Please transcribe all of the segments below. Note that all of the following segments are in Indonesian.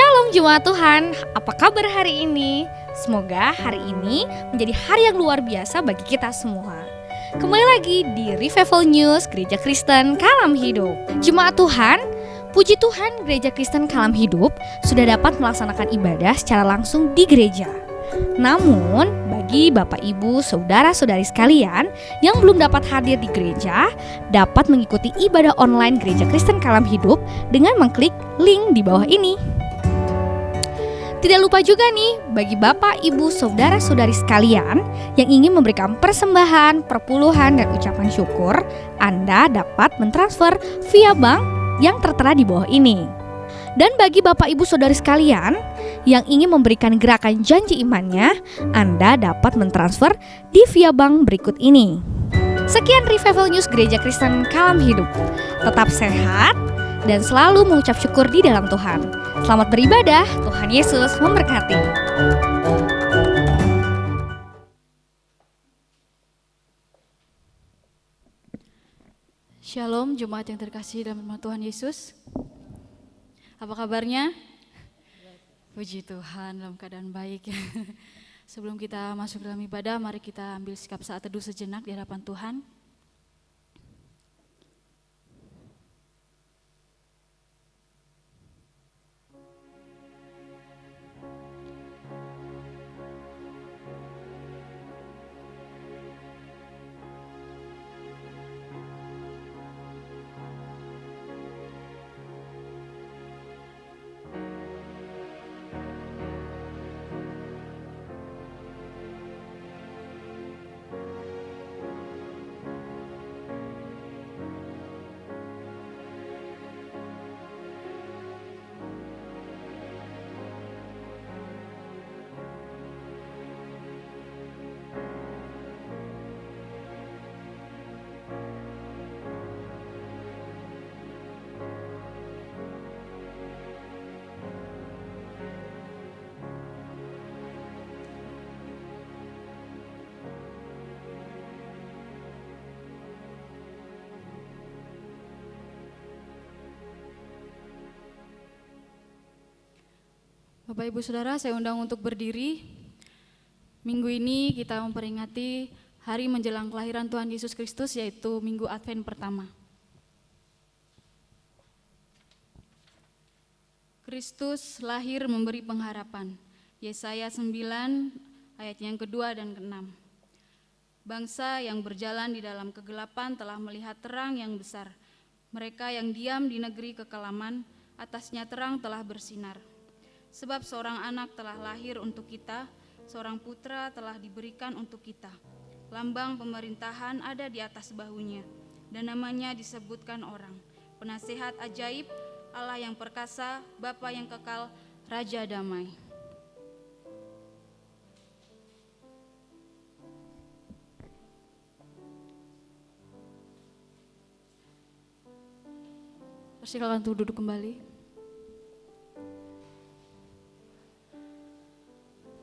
Shalom jemaat Tuhan, apa kabar hari ini? Semoga hari ini menjadi hari yang luar biasa bagi kita semua. Kembali lagi di Revival News Gereja Kristen Kalam Hidup. Jemaat Tuhan, puji Tuhan Gereja Kristen Kalam Hidup sudah dapat melaksanakan ibadah secara langsung di gereja. Namun, bagi Bapak Ibu, Saudara-saudari sekalian yang belum dapat hadir di gereja, dapat mengikuti ibadah online Gereja Kristen Kalam Hidup dengan mengklik link di bawah ini. Tidak lupa juga nih, bagi Bapak, Ibu, Saudara-saudari sekalian yang ingin memberikan persembahan, perpuluhan, dan ucapan syukur, Anda dapat mentransfer via bank yang tertera di bawah ini. Dan bagi Bapak Ibu Saudari sekalian yang ingin memberikan gerakan janji imannya, Anda dapat mentransfer di via bank berikut ini. Sekian Revival News Gereja Kristen Kalam Hidup. Tetap sehat dan selalu mengucap syukur di dalam Tuhan. Selamat beribadah, Tuhan Yesus memberkati. Shalom jemaat yang terkasih dalam nama Tuhan Yesus. Apa kabarnya? Puji Tuhan, dalam keadaan baik. Sebelum kita masuk dalam ibadah, mari kita ambil sikap saat teduh sejenak di hadapan Tuhan. Bapak Ibu Saudara, saya undang untuk berdiri. Minggu ini kita memperingati hari menjelang kelahiran Tuhan Yesus Kristus, yaitu Minggu Advent pertama. Kristus lahir memberi pengharapan. Yesaya 9 ayat yang kedua dan ke-6. Bangsa yang berjalan di dalam kegelapan telah melihat terang yang besar. Mereka yang diam di negeri kekelaman, atasnya terang telah bersinar. Sebab seorang anak telah lahir untuk kita, seorang putra telah diberikan untuk kita. Lambang pemerintahan ada di atas bahunya, dan namanya disebutkan Orang, Penasehat Ajaib, Allah yang perkasa, Bapa yang kekal, Raja Damai. Persilakan untuk duduk kembali.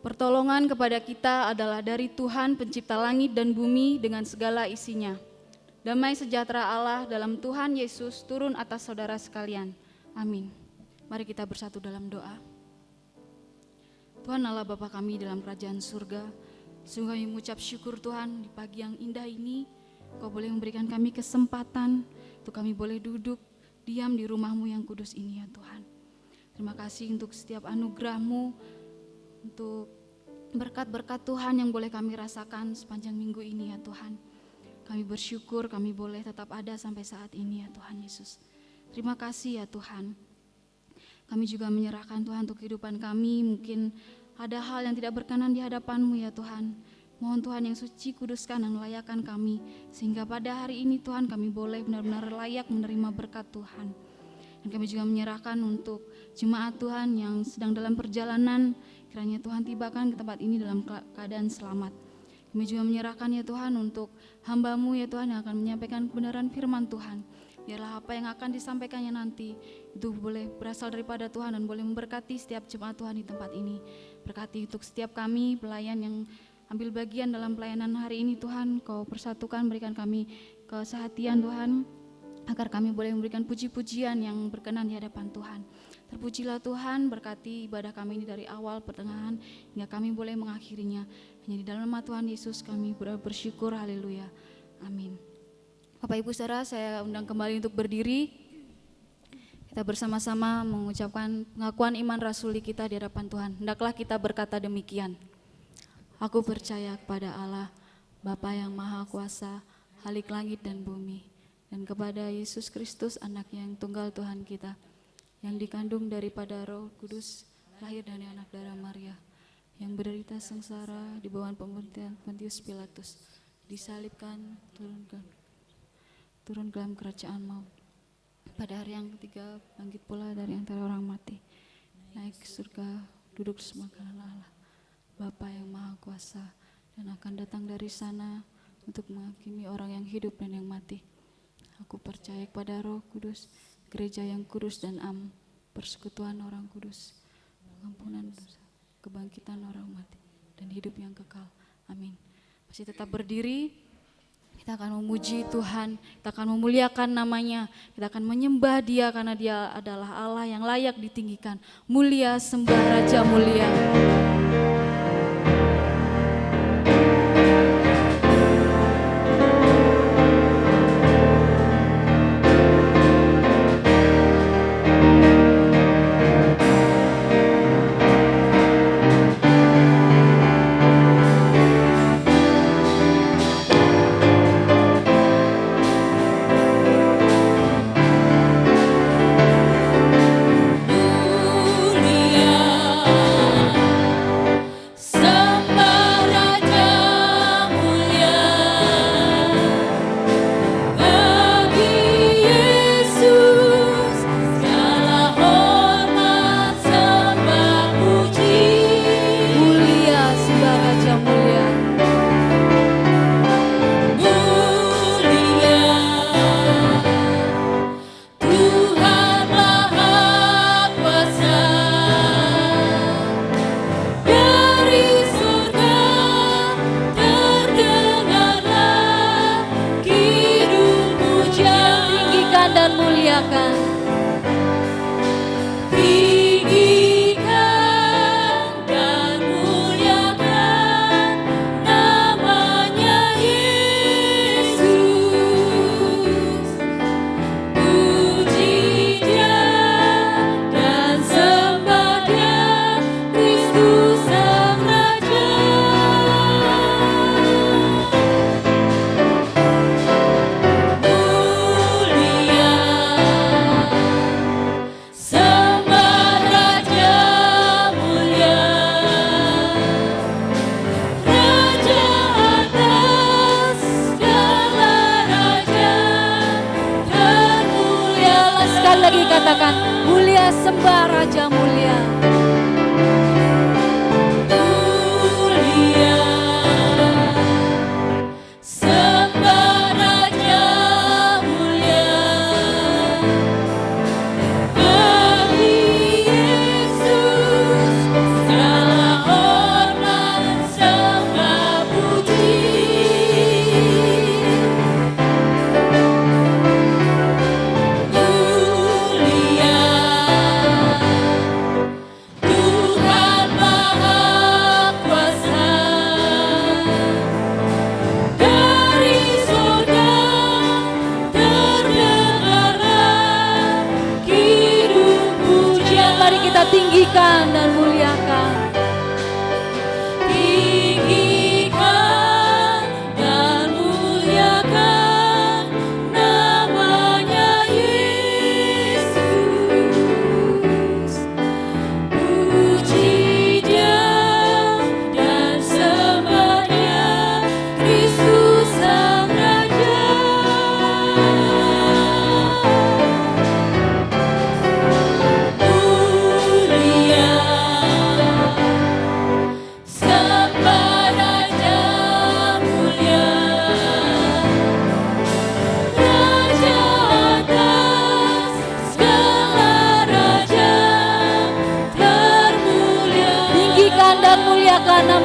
Pertolongan kepada kita adalah dari Tuhan pencipta langit dan bumi dengan segala isinya. Damai sejahtera Allah dalam Tuhan Yesus turun atas saudara sekalian. Amin. Mari kita bersatu dalam doa. Tuhan Allah Bapa kami dalam kerajaan surga, sungguh kami mengucap syukur Tuhan di pagi yang indah ini. Kau boleh memberikan kami kesempatan untuk kami boleh duduk diam di rumah-Mu yang kudus ini ya Tuhan. Terima kasih untuk setiap anugerah-Mu, untuk berkat-berkat Tuhan yang boleh kami rasakan sepanjang minggu ini ya Tuhan. Kami bersyukur kami boleh tetap ada sampai saat ini ya Tuhan Yesus. Terima kasih ya Tuhan. Kami juga menyerahkan Tuhan untuk kehidupan kami. Mungkin ada hal yang tidak berkenan di hadapan-Mu ya Tuhan. Mohon Tuhan yang suci kuduskan dan layakkan kami, sehingga pada hari ini Tuhan kami boleh benar-benar layak menerima berkat Tuhan. Dan kami juga menyerahkan untuk jemaat Tuhan yang sedang dalam perjalanan, kiranya Tuhan tibakan ke tempat ini dalam keadaan selamat. Kami juga menyerahkan ya Tuhan untuk hamba-Mu ya Tuhan yang akan menyampaikan kebenaran firman Tuhan. Biarlah apa yang akan disampaikannya nanti itu boleh berasal daripada Tuhan dan boleh memberkati setiap jemaat Tuhan di tempat ini. Berkati untuk setiap kami pelayan yang ambil bagian dalam pelayanan hari ini Tuhan. Kau persatukan, berikan kami kesehatian Tuhan, agar kami boleh memberikan puji-pujian yang berkenan di hadapan Tuhan. Terpujilah Tuhan, berkati ibadah kami ini dari awal, pertengahan, hingga kami boleh mengakhirinya. Hanya di dalam nama Tuhan Yesus kami bersyukur, haleluya, amin. Bapak Ibu Saudara, saya undang kembali untuk berdiri. Kita bersama-sama mengucapkan pengakuan iman rasuli kita di hadapan Tuhan. Hendaklah kita berkata demikian. Aku percaya kepada Allah, Bapa yang Maha Kuasa, Khalik langit dan bumi, dan kepada Yesus Kristus, Anaknya yang tunggal Tuhan kita, yang dikandung daripada Roh Kudus, lahir dari anak darah Maria, yang menderita sengsara di bawah pemerintahan Pontius Pilatus, disalibkan, turun ke dalam kerajaan maut. Pada hari yang ketiga bangkit pula dari antara orang mati, naik ke surga, duduk sebelah kanan Allah, Bapa yang Maha Kuasa, dan akan datang dari sana untuk menghakimi orang yang hidup dan yang mati. Aku percaya kepada Roh Kudus, gereja yang kudus dan persekutuan orang kudus, pengampunan dosa, kebangkitan orang mati, dan hidup yang kekal. Amin. Masih tetap berdiri, kita akan memuji Tuhan, kita akan memuliakan namanya, kita akan menyembah Dia karena Dia adalah Allah yang layak ditinggikan. Mulia, sembah Raja mulia.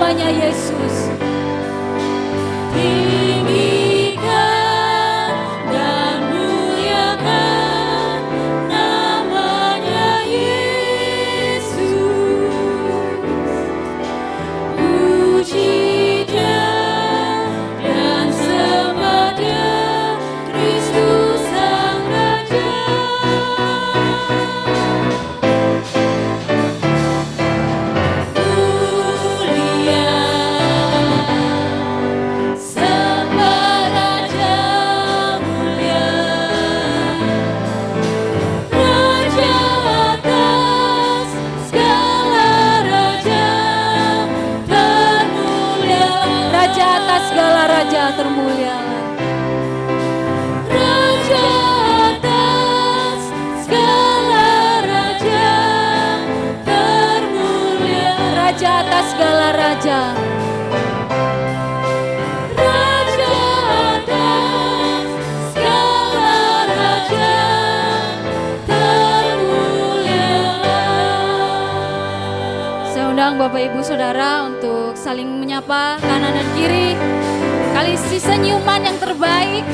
namanya Yesus. Tinggikan dan muliakan namanya Yesus. raja termulialah. Raja atas segala raja termulia. Raja atas segala raja. Raja atas segala raja termulialah. Saya undang Bapak Ibu Saudara untuk saling menyapa kanan dan kiri. Kali si senyuman yang terbaik.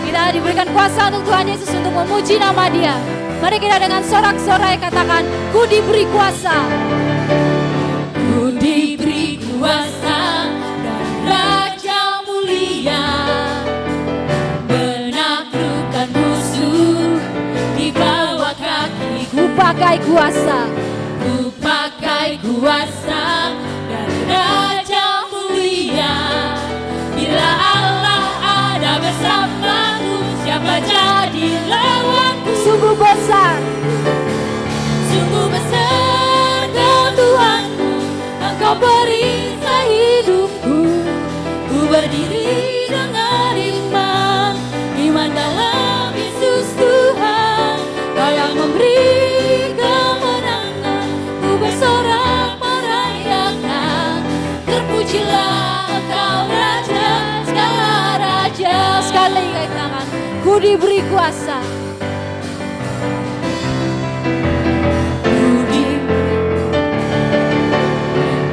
Kita diberikan kuasa untuk Tuhan Yesus untuk memuji nama Dia. Mari kita dengan sorak-sorai katakan, ku diberi kuasa. Ku diberi kuasa dan Raja mulia, menaklukkan musuh di bawah kaki. Ku pakai kuasa. Ku pakai kuasa dan Raja mulia. Bila Allah ada bersamaku, siapa jadi lawanku? Sungguh besar, sungguh besar Kau Tuhanku. Engkau perisai hidupku. Ku berdiri dengan iman, iman dalam Yesus Tuhan. Kau yang memberi kemenangan. Ku bersorak merayakan, terpujilah Engkau Raja segala raja. Sekali lagi tangan, ku diberi kuasa.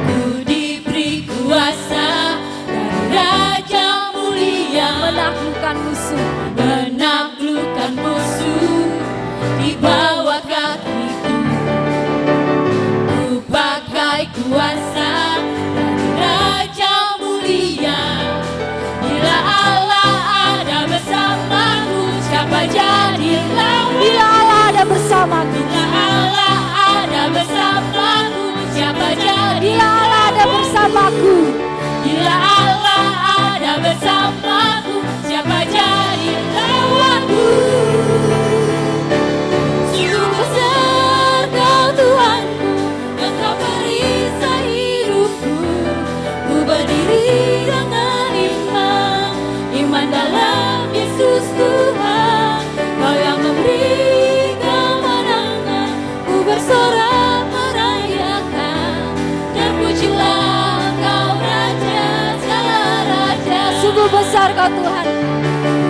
Ku diberi kuasa dan Raja mulia, menaklukkan musuh, menaklukkan musuh di bawah kakiku. Ku pakai kuasa dan Raja mulia. Bila Allah ada bersamaku, siapa jadi lawan? Bila Allah ada bersamaku, bila Allah ada bersamaku, siapa jadi? Bila Allah ada bersamaku, bila Allah ada bersamaku, siapa jadi lawanku? Sungguh besar Kau Tuhanku, Engkau perisai hidupku. Ku berdiri dengan iman, iman dalam Yesus Tuhan. Kau yang memberi kemenangan. Ku bersorak merayakan, terpujilah Kau Raja segala raja. Sungguh besar Kau Tuhan,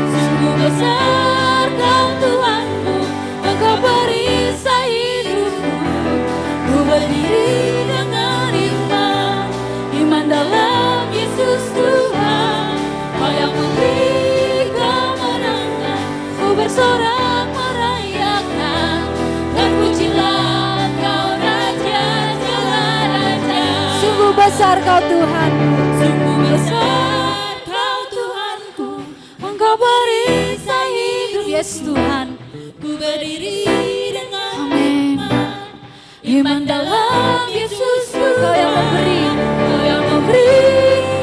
sungguh besar Kau Tuhanku. Engkau perisai hidupku. Ku berdiri dengan iman, iman dalam Yesus Tuhan. Kau yang memberi kemenangan. Ku bersorak merayakan, terpujilah Kau Raja segala raja. Sungguh besar Kau Tuhan, sungguh besar Kau Tuhanku. Engkau perisai hidup Yesus Tuhan. Ku berdiri dengan iman, iman dalam Yesus Tuhan. Kau yang memberi, Kau yang memberi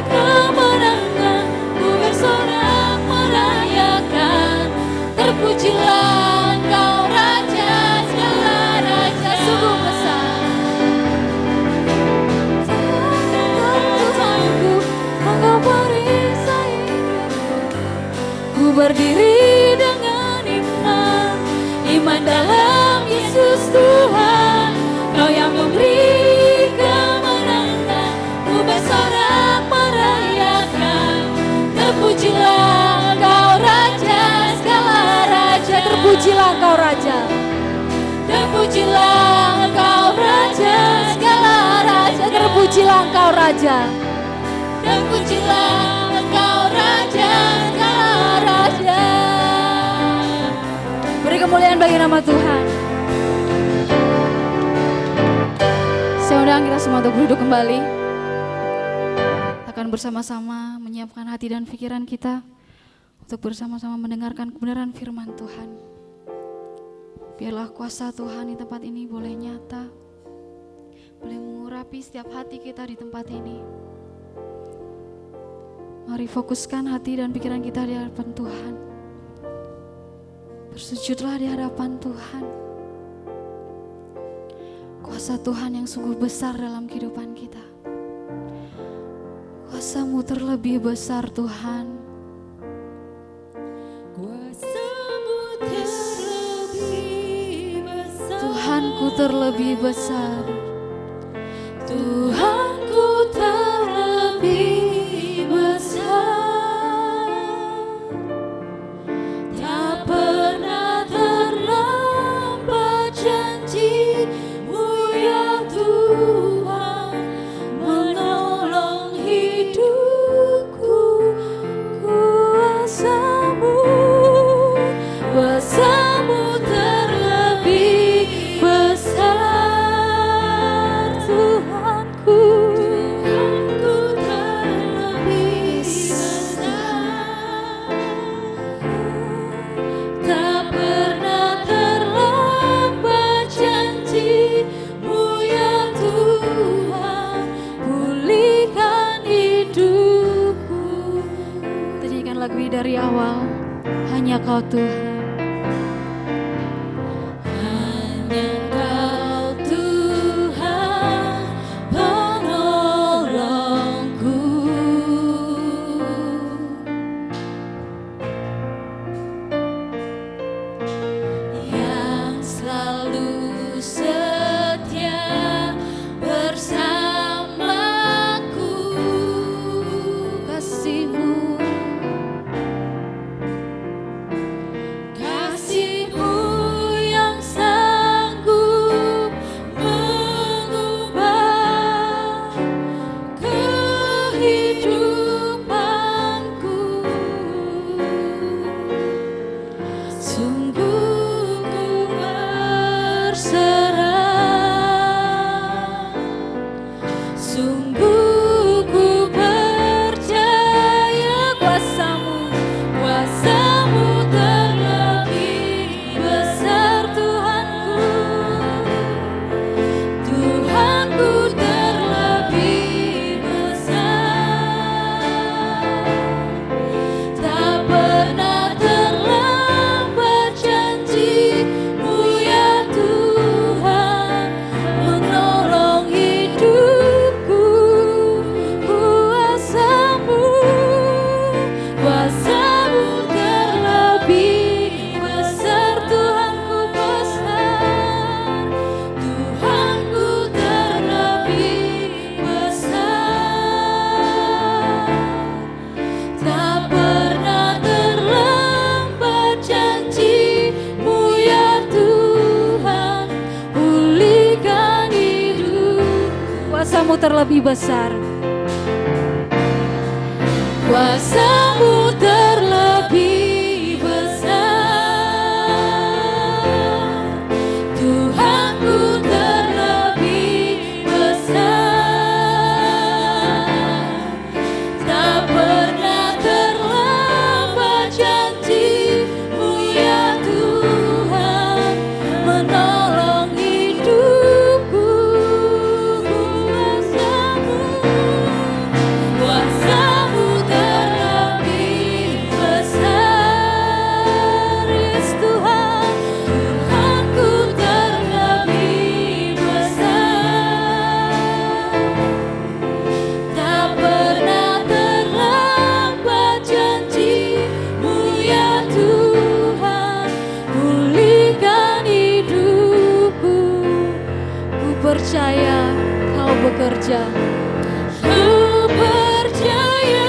kemenangan. Ku bersorak merayakan, terpujilah Kau Raja segala raja. Sungguh besar Tuhanku, Engkau perisai hidupku. Ku berdiri dengan iman, iman dalam Yesus Tuhan. Kau yang memberi kemenangan. Ku bersorak merayakan, terpujilah Kau Raja segala raja. Terpujilah Kau Raja, terpujilah Kau Raja segala raja. Terpujilah Kau Raja, terpujilah Kau Raja segala raja. Beri kemuliaan bagi nama Tuhan. Saya undang kita semua untuk duduk kembali. Akan bersama-sama menyiapkan hati dan pikiran kita untuk bersama-sama mendengarkan kebenaran firman Tuhan. Biarlah kuasa Tuhan di tempat ini boleh nyata, boleh mengurapi setiap hati kita di tempat ini. Mari fokuskan hati dan pikiran kita di hadapan Tuhan. Bersujudlah di hadapan Tuhan. Kuasa Tuhan yang sungguh besar dalam kehidupan kita. Kuasa-Mu terlebih besar Tuhan. Kuasa-Mu terlebih besar. Tuhanku terlebih besar. Tuhanku terlebih besar. Tak pernah terlambat janji-Mu ya Tuhan, menolong hidupku. Kuasa-Mu terlebih besar. Tuhanku terlebih besar. Tak pernah terlambat janji-Mu ya Tuhan, pulihkan hidupku. Kita nyanyikan lagu ini dari awal. Hanya Kau Tuhan. Hanya Kau Tuhan penolongku, yang selalu setia bersamaku. Kasih-Mu Kasih-Mu yang sanggup mengubah kehidupanku. Sungguh ku berserah, sungguh ku percaya. Kuasa-Mu terlebih besar Tuhanku. Tuhanku terlebih besar. Tak pernah terlambat janji-Mu ya Tuhan, menolong hidupku. Kuasa-Mu terlebih besar. Tuhanku besar. Tuhanku terlebih besar. Tak pernah terlambat janji-Mu ya Tuhan, pulihkan hidup. Kuasa-Mu terlebih besar. Kuasa-Mu terlebih besar. Tuhanku terlebih besar. Tak pernah terlambat janji-Mu ya Tuhan, menolong hidupku. Kuasa-Mu terlebih besar. Yes Tuhan, Tuhanku terlebih besar. Tak pernah terlambat janji-Mu ya Tuhan, pulihkan hidupku. Ku percaya Kau bekerja. Ku percaya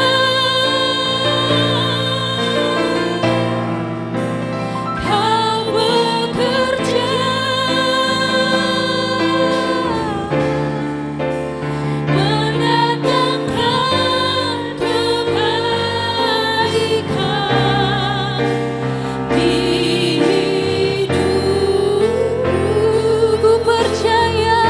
Kau bekerja, mendatangkan kebaikan di hidupku. Ku percaya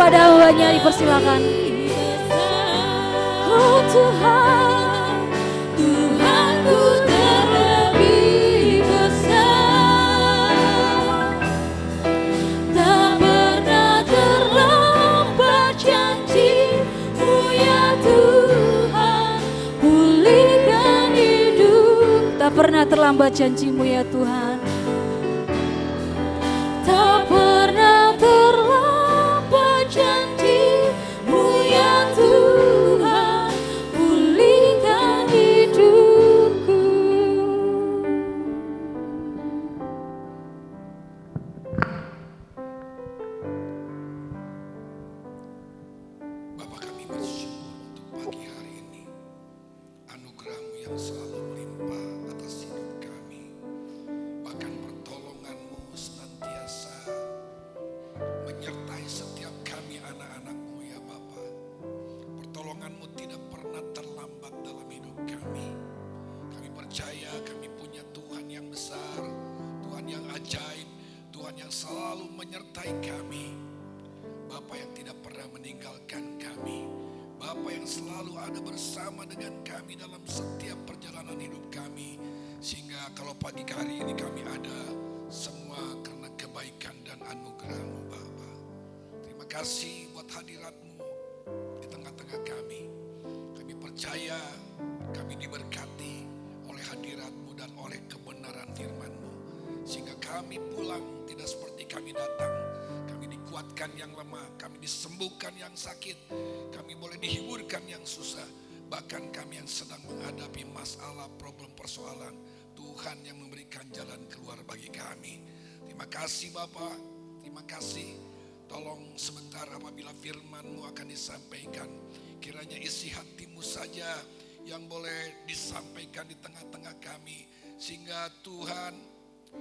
kepada hambanya, dipersilakan. Oh Tuhan, Tuhanku terlebih besar, tak pernah terlambat janji-Mu ya Tuhan, pulihkan hidup. Tak pernah terlambat janji-Mu ya Tuhan, tak pernah terlambat janji-Mu ya Tuhan, pulihkan hidupku. Bapa, kami bersyukur untuk pagi hari ini, anugerah-Mu yang selalu melimpah atas hidup kami. Bahkan pertolongan-Mu senantiasa menyertai setiap kami anak-anak-Mu ya Bapa. Pertolongan-Mu tidak pernah terlambat dalam hidup kami. Kami percaya kami punya Tuhan yang besar, Tuhan yang ajaib, Tuhan yang selalu menyertai kami. Bapa yang tidak pernah meninggalkan kami, Bapa yang selalu ada bersama dengan kami dalam setiap perjalanan hidup kami. Sehingga kalau pagi hari ini kami ada, semua karena kebaikan dan anugerah-Mu Bapa. Terima kasih buat hadirat-Mu di tengah-tengah kami. Kami percaya kami diberkati oleh hadirat-Mu dan oleh kebenaran firman-Mu. Sehingga kami pulang tidak seperti kami datang. Kami dikuatkan yang lemah, kami disembuhkan yang sakit, kami boleh dihiburkan yang susah. Bahkan kami yang sedang menghadapi masalah, problem, persoalan, Tuhan yang memberikan jalan keluar bagi kami. Terima kasih Bapa, terima kasih. Tolong sebentar apabila firman-Mu akan disampaikan, kiranya isi hati-Mu saja yang boleh disampaikan di tengah-tengah kami. Sehingga Tuhan,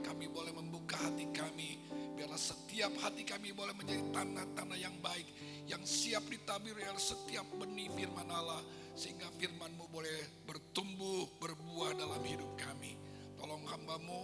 kami boleh membuka hati kami, biarlah setiap hati kami boleh menjadi tanah-tanah yang baik, yang siap ditaburi oleh setiap benih firman Allah, sehingga firman-Mu boleh bertumbuh, berbuah dalam hidup kami. Tolong hamba-Mu,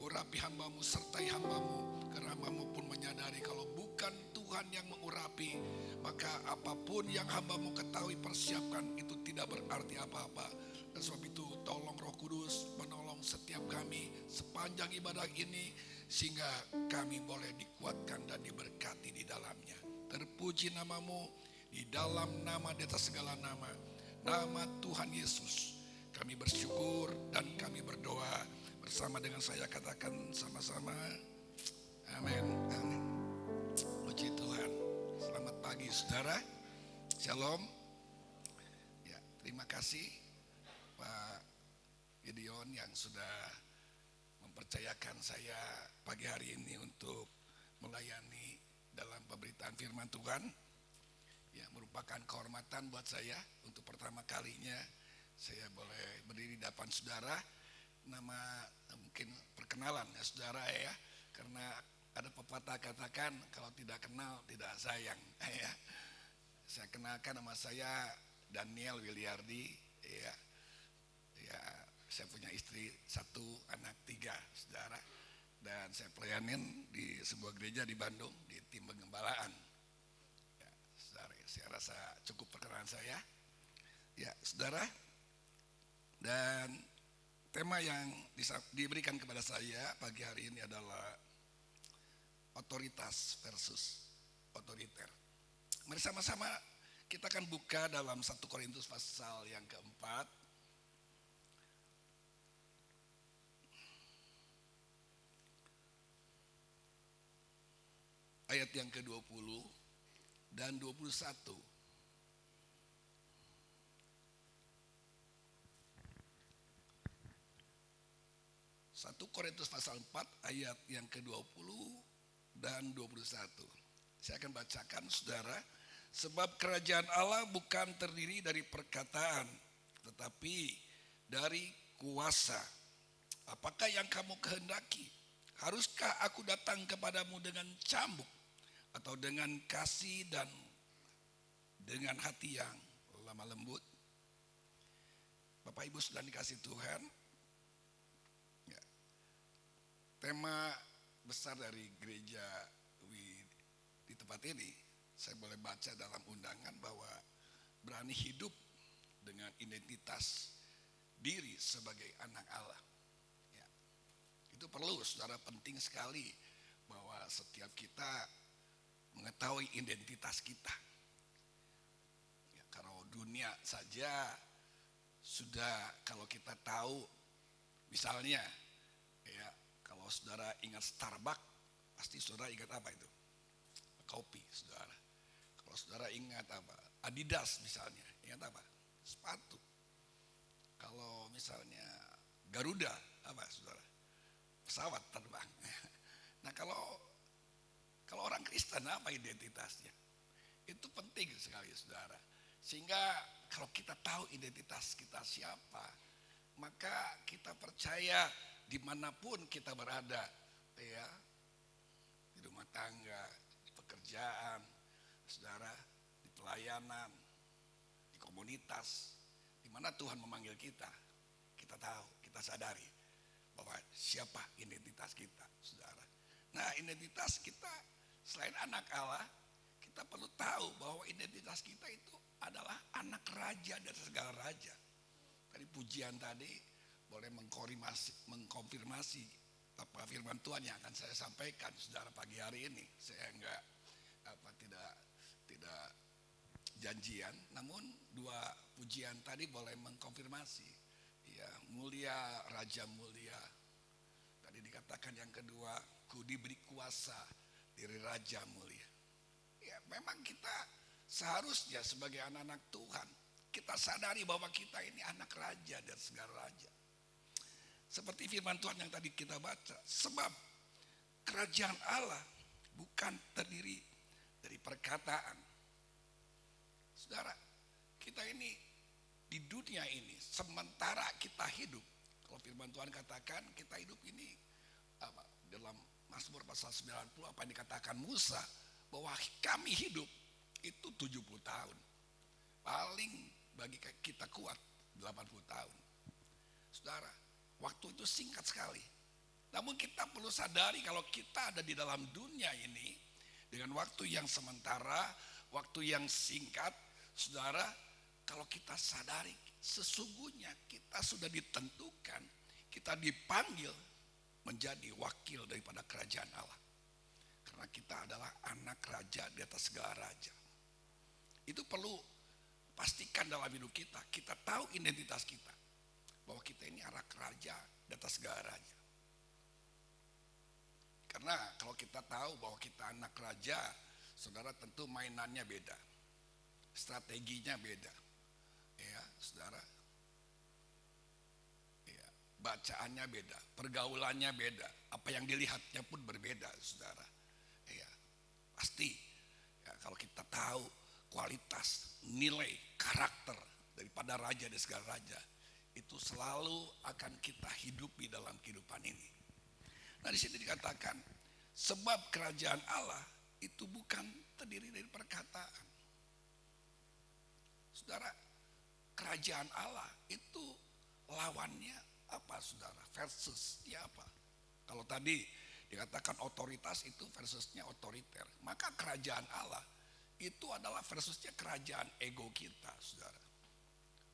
urapi hamba-Mu, sertai hamba-Mu, karena hamba-Mu pun menyadari kalau bukan Tuhan yang mengurapi, maka apapun yang hamba-Mu ketahui persiapkan itu tidak berarti apa-apa. Dan sebab itu tolong Roh Kudus menolong setiap kami sepanjang ibadah ini, sehingga kami boleh dikuatkan dan diberkati di dalamnya. Terpuji nama-Mu, di dalam nama di atas segala nama, nama Tuhan Yesus. Kami bersyukur dan kami berdoa. Bersama dengan saya katakan sama-sama, amin, amin. Puji Tuhan. Selamat pagi saudara, shalom. Ya, terima kasih Pak Gideon yang sudah mempercayakan saya pagi hari ini untuk melayani dalam pemberitaan firman Tuhan. Ya, merupakan kehormatan buat saya untuk pertama kalinya saya boleh berdiri di depan saudara. Nama mungkin perkenalan ya saudara ya, karena ada pepatah katakan kalau tidak kenal tidak sayang ya. Saya kenalkan, nama saya Daniel Wiliardi ya. Ya, saya punya istri 1, anak 3 saudara, dan saya pelayanin di sebuah gereja di Bandung di tim pengembalaan. Ya, saudara, saya rasa cukup perkenalan saya. Ya, saudara, dan tema yang diberikan kepada saya pagi hari ini adalah otoritas versus otoriter. Mari sama-sama kita akan buka dalam 1 Korintus pasal yang keempat. Ayat yang ke-20 dan 21. Satu Korintus pasal 4 ayat yang ke-20 dan 21. Saya akan bacakan saudara. Sebab kerajaan Allah bukan terdiri dari perkataan, tetapi dari kuasa. Apakah yang kamu kehendaki? Haruskah aku datang kepadamu dengan cambuk, atau dengan kasih dan dengan hati yang lemah lembut? Bapak Ibu sudah dikasih Tuhan. Ya. Tema besar dari gereja di tempat ini saya boleh baca dalam undangan bahwa berani hidup dengan identitas diri sebagai anak Allah. Ya, itu perlu, saudara, penting sekali bahwa setiap kita mengetahui identitas kita. Ya, kalau dunia saja sudah, kalau kita tahu, misalnya, ya, kalau saudara ingat Starbucks, pasti saudara ingat apa itu? Kopi, saudara. Kalau saudara ingat apa? Adidas misalnya, ingat apa? Sepatu. Kalau misalnya Garuda, apa saudara? Pesawat terbang. Nah, kalau orang Kristen apa identitasnya? Itu penting sekali, saudara. Sehingga kalau kita tahu identitas kita siapa, maka kita percaya dimanapun kita berada, ya, di rumah tangga, di pekerjaan, saudara, di pelayanan, di komunitas, di mana Tuhan memanggil kita, kita tahu, kita sadari bahwa siapa identitas kita, saudara. Nah, identitas kita selain anak Allah, kita perlu tahu bahwa identitas kita itu adalah anak raja dan segala raja. Tadi pujian tadi boleh mengkonfirmasi apa firman Tuhan yang akan saya sampaikan, saudara, pagi hari ini. Saya tidak janjian, namun dua pujian tadi boleh mengkonfirmasi. Ya, mulia, raja mulia. Tadi dikatakan yang kedua, ku diberi kuasa dari raja mulia. Ya, memang kita seharusnya sebagai anak-anak Tuhan, kita sadari bahwa kita ini anak raja dan segala raja. Seperti firman Tuhan yang tadi kita baca, sebab kerajaan Allah bukan terdiri dari perkataan. Saudara, kita ini di dunia ini sementara kita hidup, kalau firman Tuhan katakan kita hidup ini apa, dalam Mazmur pasal 90 apa yang dikatakan Musa, bahwa kami hidup itu 70 tahun. Paling bagi kita kuat 80 tahun. Saudara, waktu itu singkat sekali. Namun kita perlu sadari kalau kita ada di dalam dunia ini dengan waktu yang sementara, waktu yang singkat, saudara, kalau kita sadari sesungguhnya kita sudah ditentukan, kita dipanggil menjadi wakil daripada kerajaan Allah. Karena kita adalah anak raja di atas segala raja. Itu perlu pastikan dalam hidup kita. Kita tahu identitas kita, bahwa kita ini anak raja di atas segala raja. Karena kalau kita tahu bahwa kita anak raja, saudara, tentu mainannya beda, strateginya beda, ya saudara, ya, bacaannya beda, pergaulannya beda, apa yang dilihatnya pun berbeda, saudara. Ya, pasti ya, kalau kita tahu kualitas, nilai, karakter daripada raja dan segala raja, itu selalu akan kita hidupi dalam kehidupan ini. Nah, di sini dikatakan sebab kerajaan Allah itu bukan terdiri dari perkataan. Saudara, kerajaan Allah itu lawannya apa, saudara? Versusnya apa? Kalau tadi dikatakan otoritas itu versusnya otoriter, maka kerajaan Allah itu adalah versusnya kerajaan ego kita, saudara.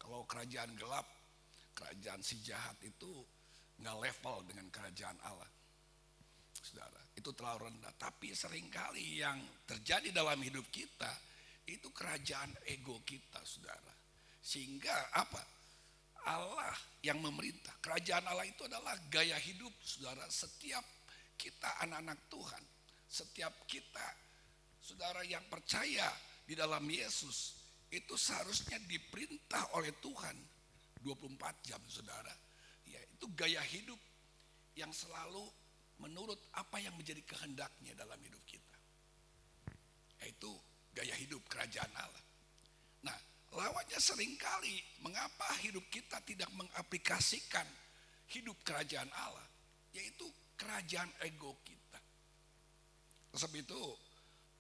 Kalau kerajaan gelap, kerajaan si jahat itu nggak level dengan kerajaan Allah, saudara. Itu terlalu rendah. Tapi seringkali yang terjadi dalam hidup kita itu kerajaan ego kita, saudara. Sehingga apa? Allah yang memerintah. Kerajaan Allah itu adalah gaya hidup, saudara. Setiap kita anak-anak Tuhan, setiap kita, saudara, yang percaya di dalam Yesus, itu seharusnya diperintah oleh Tuhan 24 jam, saudara. Ya, itu gaya hidup yang selalu menurut apa yang menjadi kehendaknya dalam hidup kita. Yaitu gaya hidup kerajaan Allah. Nah, lawannya seringkali mengapa hidup kita tidak mengaplikasikan hidup kerajaan Allah, yaitu kerajaan ego kita. Sebab itu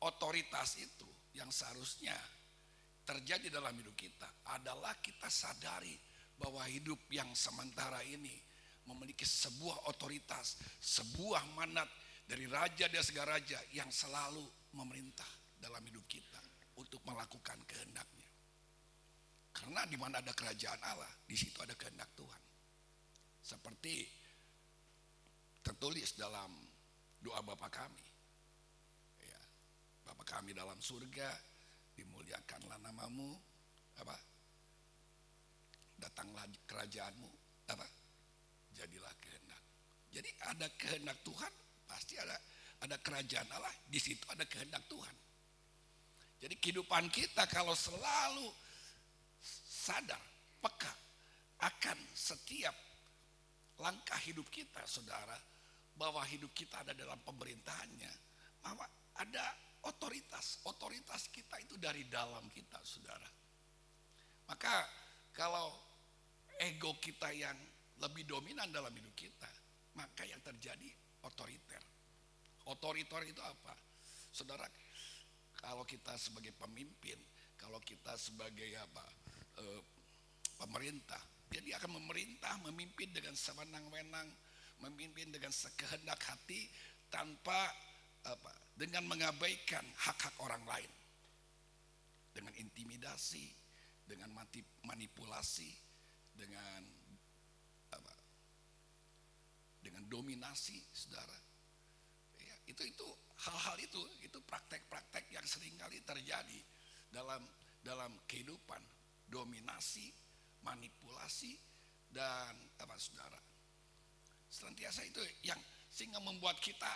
otoritas itu yang seharusnya terjadi dalam hidup kita adalah kita sadari bahwa hidup yang sementara ini memiliki sebuah otoritas, sebuah mandat dari raja dan segala raja yang selalu memerintah dalam hidup kita untuk melakukan kehendak-Nya. Karena di mana ada kerajaan Allah, di situ ada kehendak Tuhan. Seperti tertulis dalam doa Bapa kami. Ya, Bapa kami dalam surga, dimuliakanlah namamu, apa? Datanglah kerajaanmu, apa? Jadilah kehendak. Jadi ada kehendak Tuhan, pasti ada kerajaan Allah, di situ ada kehendak Tuhan. Jadi kehidupan kita kalau selalu sadar, peka akan setiap langkah hidup kita, saudara, bahwa hidup kita ada dalam pemerintahannya, bahwa ada otoritas kita itu dari dalam kita, saudara. Maka kalau ego kita yang lebih dominan dalam hidup kita, maka yang terjadi otoriter. Otoriter itu apa? Saudara, kalau kita sebagai pemimpin, kalau kita sebagai pemerintah, dia akan memerintah, memimpin dengan sewenang-wenang, memimpin dengan sekehendak hati tanpa dengan mengabaikan hak-hak orang lain. Dengan intimidasi, dengan manipulasi, dengan dominasi, saudara. Ya, itu hal-hal itu praktek-praktek yang seringkali terjadi dalam kehidupan, dominasi, manipulasi, dan saudara. Senantiasa itu yang sehingga membuat kita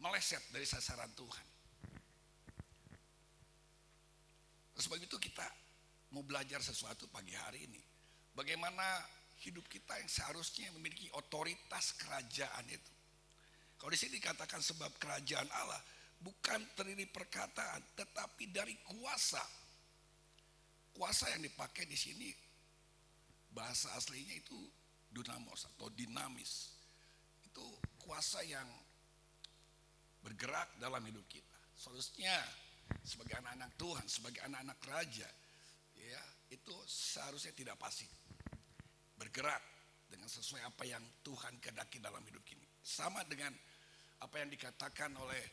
meleset dari sasaran Tuhan. Sebab itu kita mau belajar sesuatu pagi hari ini. Bagaimana hidup kita yang seharusnya memiliki otoritas kerajaan itu. Kalau di sini dikatakan sebab kerajaan Allah bukan terdiri perkataan, tetapi dari kuasa. Kuasa yang dipakai di sini bahasa aslinya itu dunamos atau dinamis. Itu kuasa yang bergerak dalam hidup kita. Seharusnya sebagai anak-anak Tuhan, sebagai anak-anak raja, ya, itu seharusnya tidak pasif. Bergerak dengan sesuai apa yang Tuhan kehendaki dalam hidup ini. Sama dengan apa yang dikatakan oleh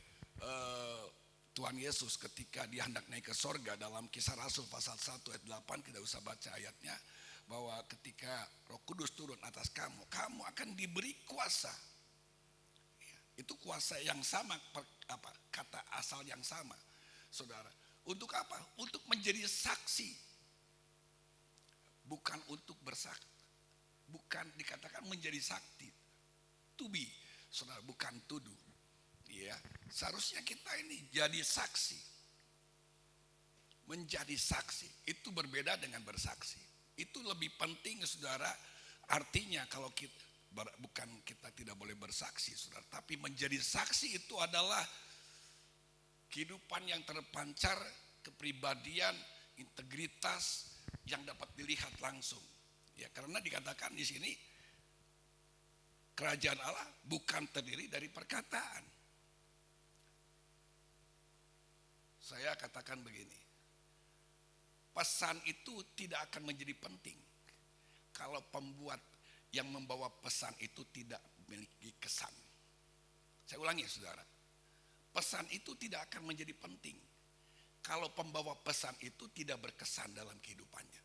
Tuhan Yesus ketika dia hendak naik ke sorga dalam Kisah Rasul pasal 1 ayat 8, kita usah baca ayatnya, bahwa ketika Roh Kudus turun atas kamu, kamu akan diberi kuasa. Ya, itu kuasa yang sama, kata asal yang sama, saudara. Untuk apa? Untuk menjadi saksi, bukan untuk bersaksi. Bukan dikatakan menjadi sakti, to be, saudara, bukan tuduh. Ya, seharusnya kita ini jadi saksi. Menjadi saksi itu berbeda dengan bersaksi. Itu lebih penting, saudara. Artinya kalau kita bukan kita tidak boleh bersaksi, saudara, tapi menjadi saksi itu adalah kehidupan yang terpancar, kepribadian, integritas yang dapat dilihat langsung. Ya, karena dikatakan di sini kerajaan Allah bukan terdiri dari perkataan. Saya katakan begini, pesan itu tidak akan menjadi penting kalau pembuat yang membawa pesan itu tidak memiliki kesan. Saya ulangi, saudara, pesan itu tidak akan menjadi penting kalau pembawa pesan itu tidak berkesan dalam kehidupannya.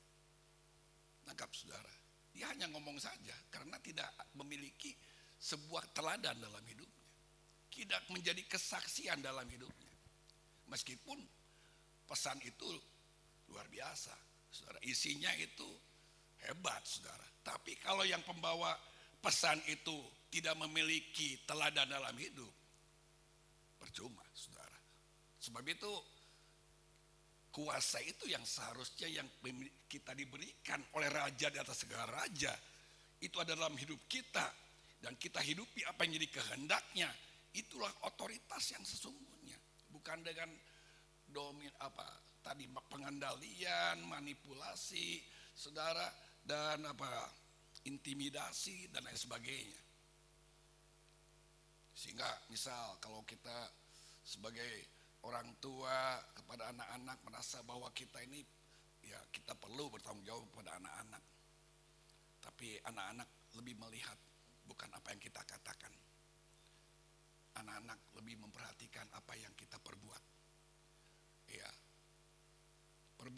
Nangkap, saudara? Dia hanya ngomong saja karena tidak memiliki sebuah teladan dalam hidupnya, tidak menjadi kesaksian dalam hidupnya. Meskipun pesan itu luar biasa, saudara, isinya itu hebat, saudara. Tapi kalau yang pembawa pesan itu tidak memiliki teladan dalam hidup, percuma, saudara. Sebab itu kuasa itu yang seharusnya yang kita diberikan oleh raja di atas segala raja, itu ada dalam hidup kita, dan kita hidupi apa yang jadi kehendaknya. Itulah otoritas yang sesungguhnya, bukan dengan pengendalian, manipulasi, saudara, dan intimidasi dan lain sebagainya. Sehingga misal kalau kita sebagai orang tua kepada anak-anak merasa bahwa kita ini, ya, kita perlu bertanggung jawab kepada anak-anak. Tapi anak-anak lebih melihat bukan apa yang kita katakan. Anak-anak lebih memperhatikan apa yang kita perbuat.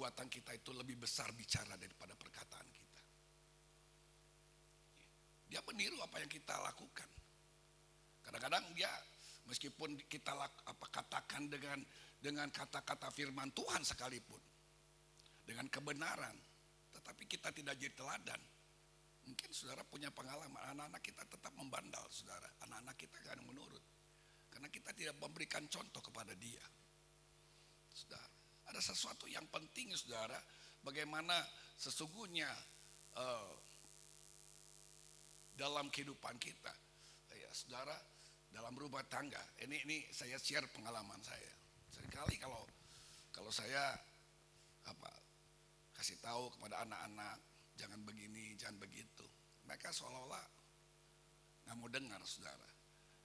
perbuatan kita itu lebih besar bicara daripada perkataan kita. Dia meniru apa yang kita lakukan. Kadang-kadang dia meskipun kita katakan dengan kata-kata firman Tuhan sekalipun, dengan kebenaran, tetapi kita tidak jadi teladan. Mungkin saudara punya pengalaman, anak-anak kita tetap membandal, saudara. Anak-anak kita kan menurut, karena kita tidak memberikan contoh kepada dia. Saudara, ada sesuatu yang penting, saudara, bagaimana sesungguhnya dalam kehidupan kita, ya saudara, dalam rumah tangga. Ini saya share pengalaman saya. Seringkali kalau saya kasih tahu kepada anak-anak, jangan begini, jangan begitu, mereka seolah-olah nggak mau dengar, saudara.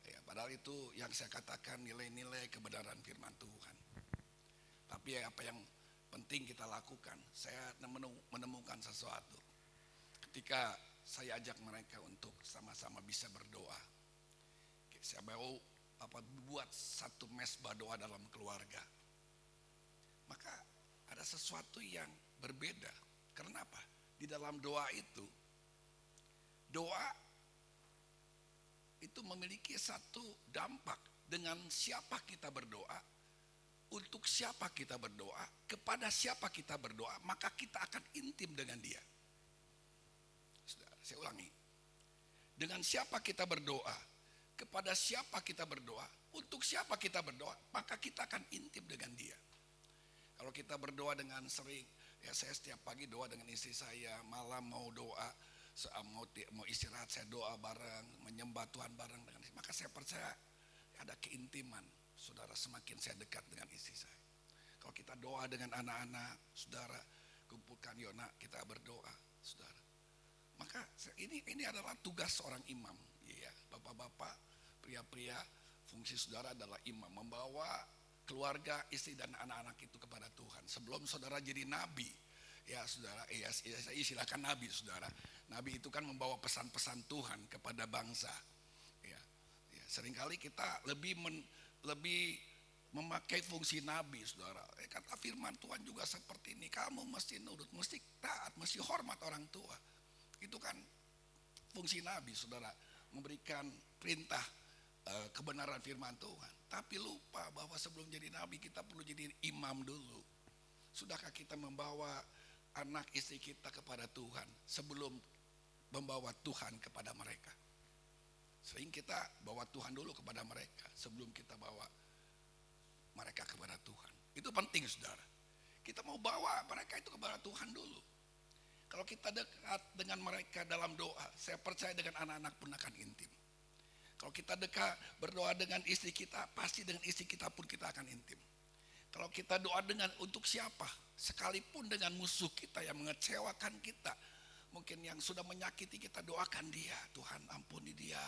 Ya, padahal itu yang saya katakan nilai-nilai kebenaran firman Tuhan. Tapi apa yang penting kita lakukan, saya menemukan sesuatu. Ketika saya ajak mereka untuk sama-sama bisa berdoa, saya mau buat satu mesbah doa dalam keluarga. Maka ada sesuatu yang berbeda. Karena apa? Di dalam doa itu memiliki satu dampak. Dengan siapa kita berdoa, untuk siapa kita berdoa, kepada siapa kita berdoa, maka kita akan intim dengan dia. Saya ulangi. Dengan siapa kita berdoa, kepada siapa kita berdoa, untuk siapa kita berdoa, maka kita akan intim dengan dia. Kalau kita berdoa dengan sering, ya saya setiap pagi doa dengan istri saya, malam mau doa, mau istirahat saya doa bareng, menyembah Tuhan bareng dengan istri. Maka saya percaya ada keintiman, saudara, semakin saya dekat dengan istri saya. Kalau kita doa dengan anak-anak, saudara, kumpulkan yuk nak, kita berdoa, saudara. Maka ini adalah tugas seorang imam, ya, bapak-bapak, pria-pria, fungsi saudara adalah imam, membawa keluarga, istri dan anak-anak itu kepada Tuhan. Sebelum saudara jadi nabi, ya saudara, saya istilahkan nabi, saudara. Nabi itu kan membawa pesan-pesan Tuhan kepada bangsa. Ya, seringkali kita lebih memakai fungsi nabi, saudara. Kata firman Tuhan juga seperti ini, kamu mesti nurut, mesti taat, mesti hormat orang tua. Itu kan fungsi nabi, saudara, memberikan perintah kebenaran firman Tuhan. Tapi lupa bahwa sebelum jadi nabi kita perlu jadi imam dulu. Sudahkah kita membawa anak istri kita kepada Tuhan sebelum membawa Tuhan kepada mereka? Sering kita bawa Tuhan dulu kepada mereka sebelum kita bawa mereka kepada Tuhan. Itu penting, saudara. Kita mau bawa mereka itu kepada Tuhan dulu. Kalau kita dekat dengan mereka dalam doa, saya percaya dengan anak-anak pun akan intim. Kalau kita dekat berdoa dengan istri kita, pasti dengan istri kita pun kita akan intim. Kalau kita doa untuk siapa, sekalipun dengan musuh kita yang mengecewakan kita, mungkin yang sudah menyakiti kita, doakan dia, Tuhan ampuni dia,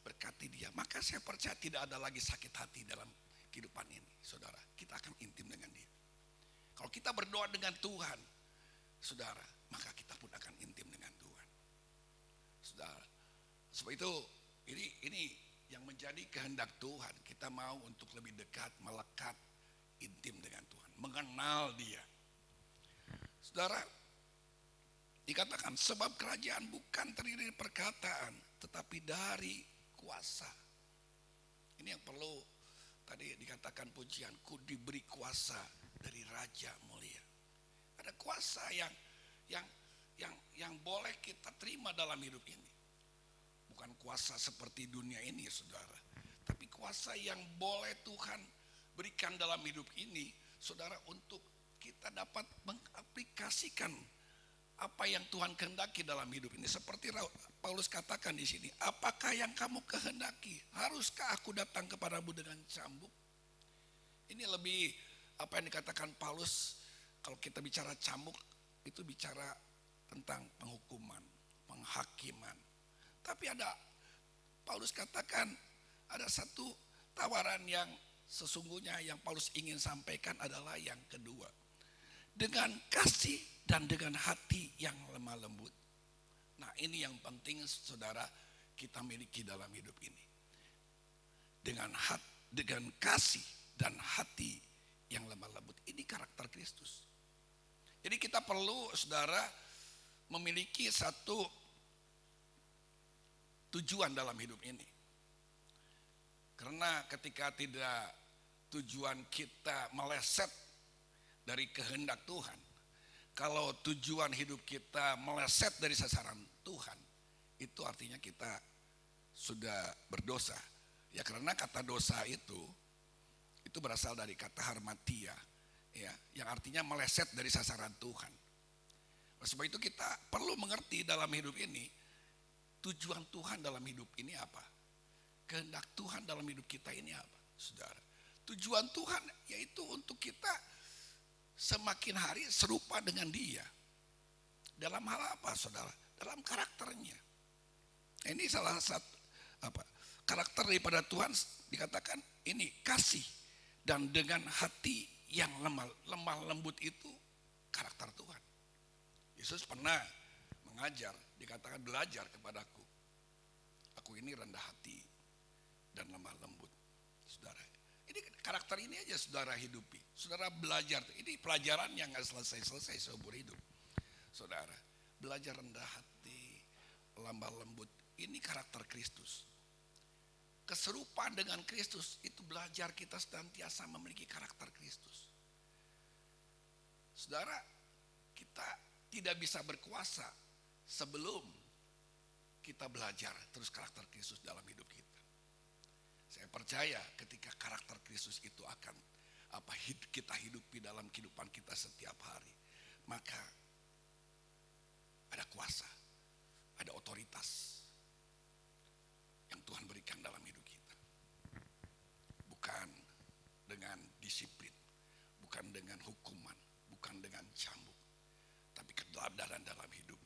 berkati dia. Maka saya percaya tidak ada lagi sakit hati dalam kehidupan ini, saudara. Kita akan intim dengan dia. Kalau kita berdoa dengan Tuhan, saudara, maka kita pun akan intim dengan Tuhan, saudara. Sebab itu ini yang menjadi kehendak Tuhan. Kita mau untuk lebih dekat, melekat, intim dengan Tuhan, mengenal dia. Saudara, dikatakan sebab kerajaan bukan terdiri dari perkataan, tetapi dari kuasa. Ini yang perlu tadi dikatakan pujianku diberi kuasa dari Raja Mulia. Ada kuasa yang boleh kita terima dalam hidup ini. Bukan kuasa seperti dunia ini, saudara, tapi kuasa yang boleh Tuhan berikan dalam hidup ini, saudara, untuk kita dapat mengaplikasikan apa yang Tuhan kehendaki dalam hidup ini. Seperti Paulus katakan di sini, apakah yang kamu kehendaki? Haruskah aku datang kepadamu dengan cambuk? Ini lebih apa yang dikatakan Paulus. Kalau kita bicara cambuk, itu bicara tentang penghukuman, penghakiman. Tapi Paulus katakan ada satu tawaran yang sesungguhnya yang Paulus ingin sampaikan adalah yang kedua. Dengan kasih dan dengan hati yang lemah lembut. Nah, ini yang penting, saudara, kita miliki dalam hidup ini. Dengan kasih dan hati yang lemah lembut. Ini karakter Kristus. perlu saudara memiliki satu tujuan dalam hidup ini. Karena ketika tidak tujuan kita meleset dari kehendak Tuhan, kalau tujuan hidup kita meleset dari sasaran Tuhan, itu artinya kita sudah berdosa. Ya, karena kata dosa itu berasal dari kata harmatia, ya, yang artinya meleset dari sasaran Tuhan. Oleh sebab itu kita perlu mengerti dalam hidup ini, tujuan Tuhan dalam hidup ini apa? Kehendak Tuhan dalam hidup kita ini apa, saudara? Tujuan Tuhan yaitu untuk kita semakin hari serupa dengan Dia. Dalam hal apa, saudara? Dalam karakternya. Ini salah satu karakter daripada Tuhan, dikatakan ini kasih, dan dengan hati yang lemah lembut itu karakter Tuhan. Yesus pernah mengajar, dikatakan belajar kepadaku. Aku ini rendah hati dan lemah lembut. Saudara, ini karakter ini aja saudara hidupi. Saudara belajar, ini pelajaran yang gak selesai-selesai seumur hidup. Saudara, belajar rendah hati, lemah lembut, ini karakter Kristus. Keserupaan dengan Kristus itu belajar kita senantiasa memiliki karakter Kristus. Saudara, kita tidak bisa berkuasa sebelum kita belajar terus karakter Kristus dalam hidup kita. Saya percaya ketika karakter Kristus itu akan kita hidupi dalam kehidupan kita setiap hari, maka ada kuasa, ada otoritas yang Tuhan berikan dalam hidup kita. Bukan dengan disiplin, bukan dengan hukuman, bukan dengan cambuk, tapi keteladanan dalam hidup.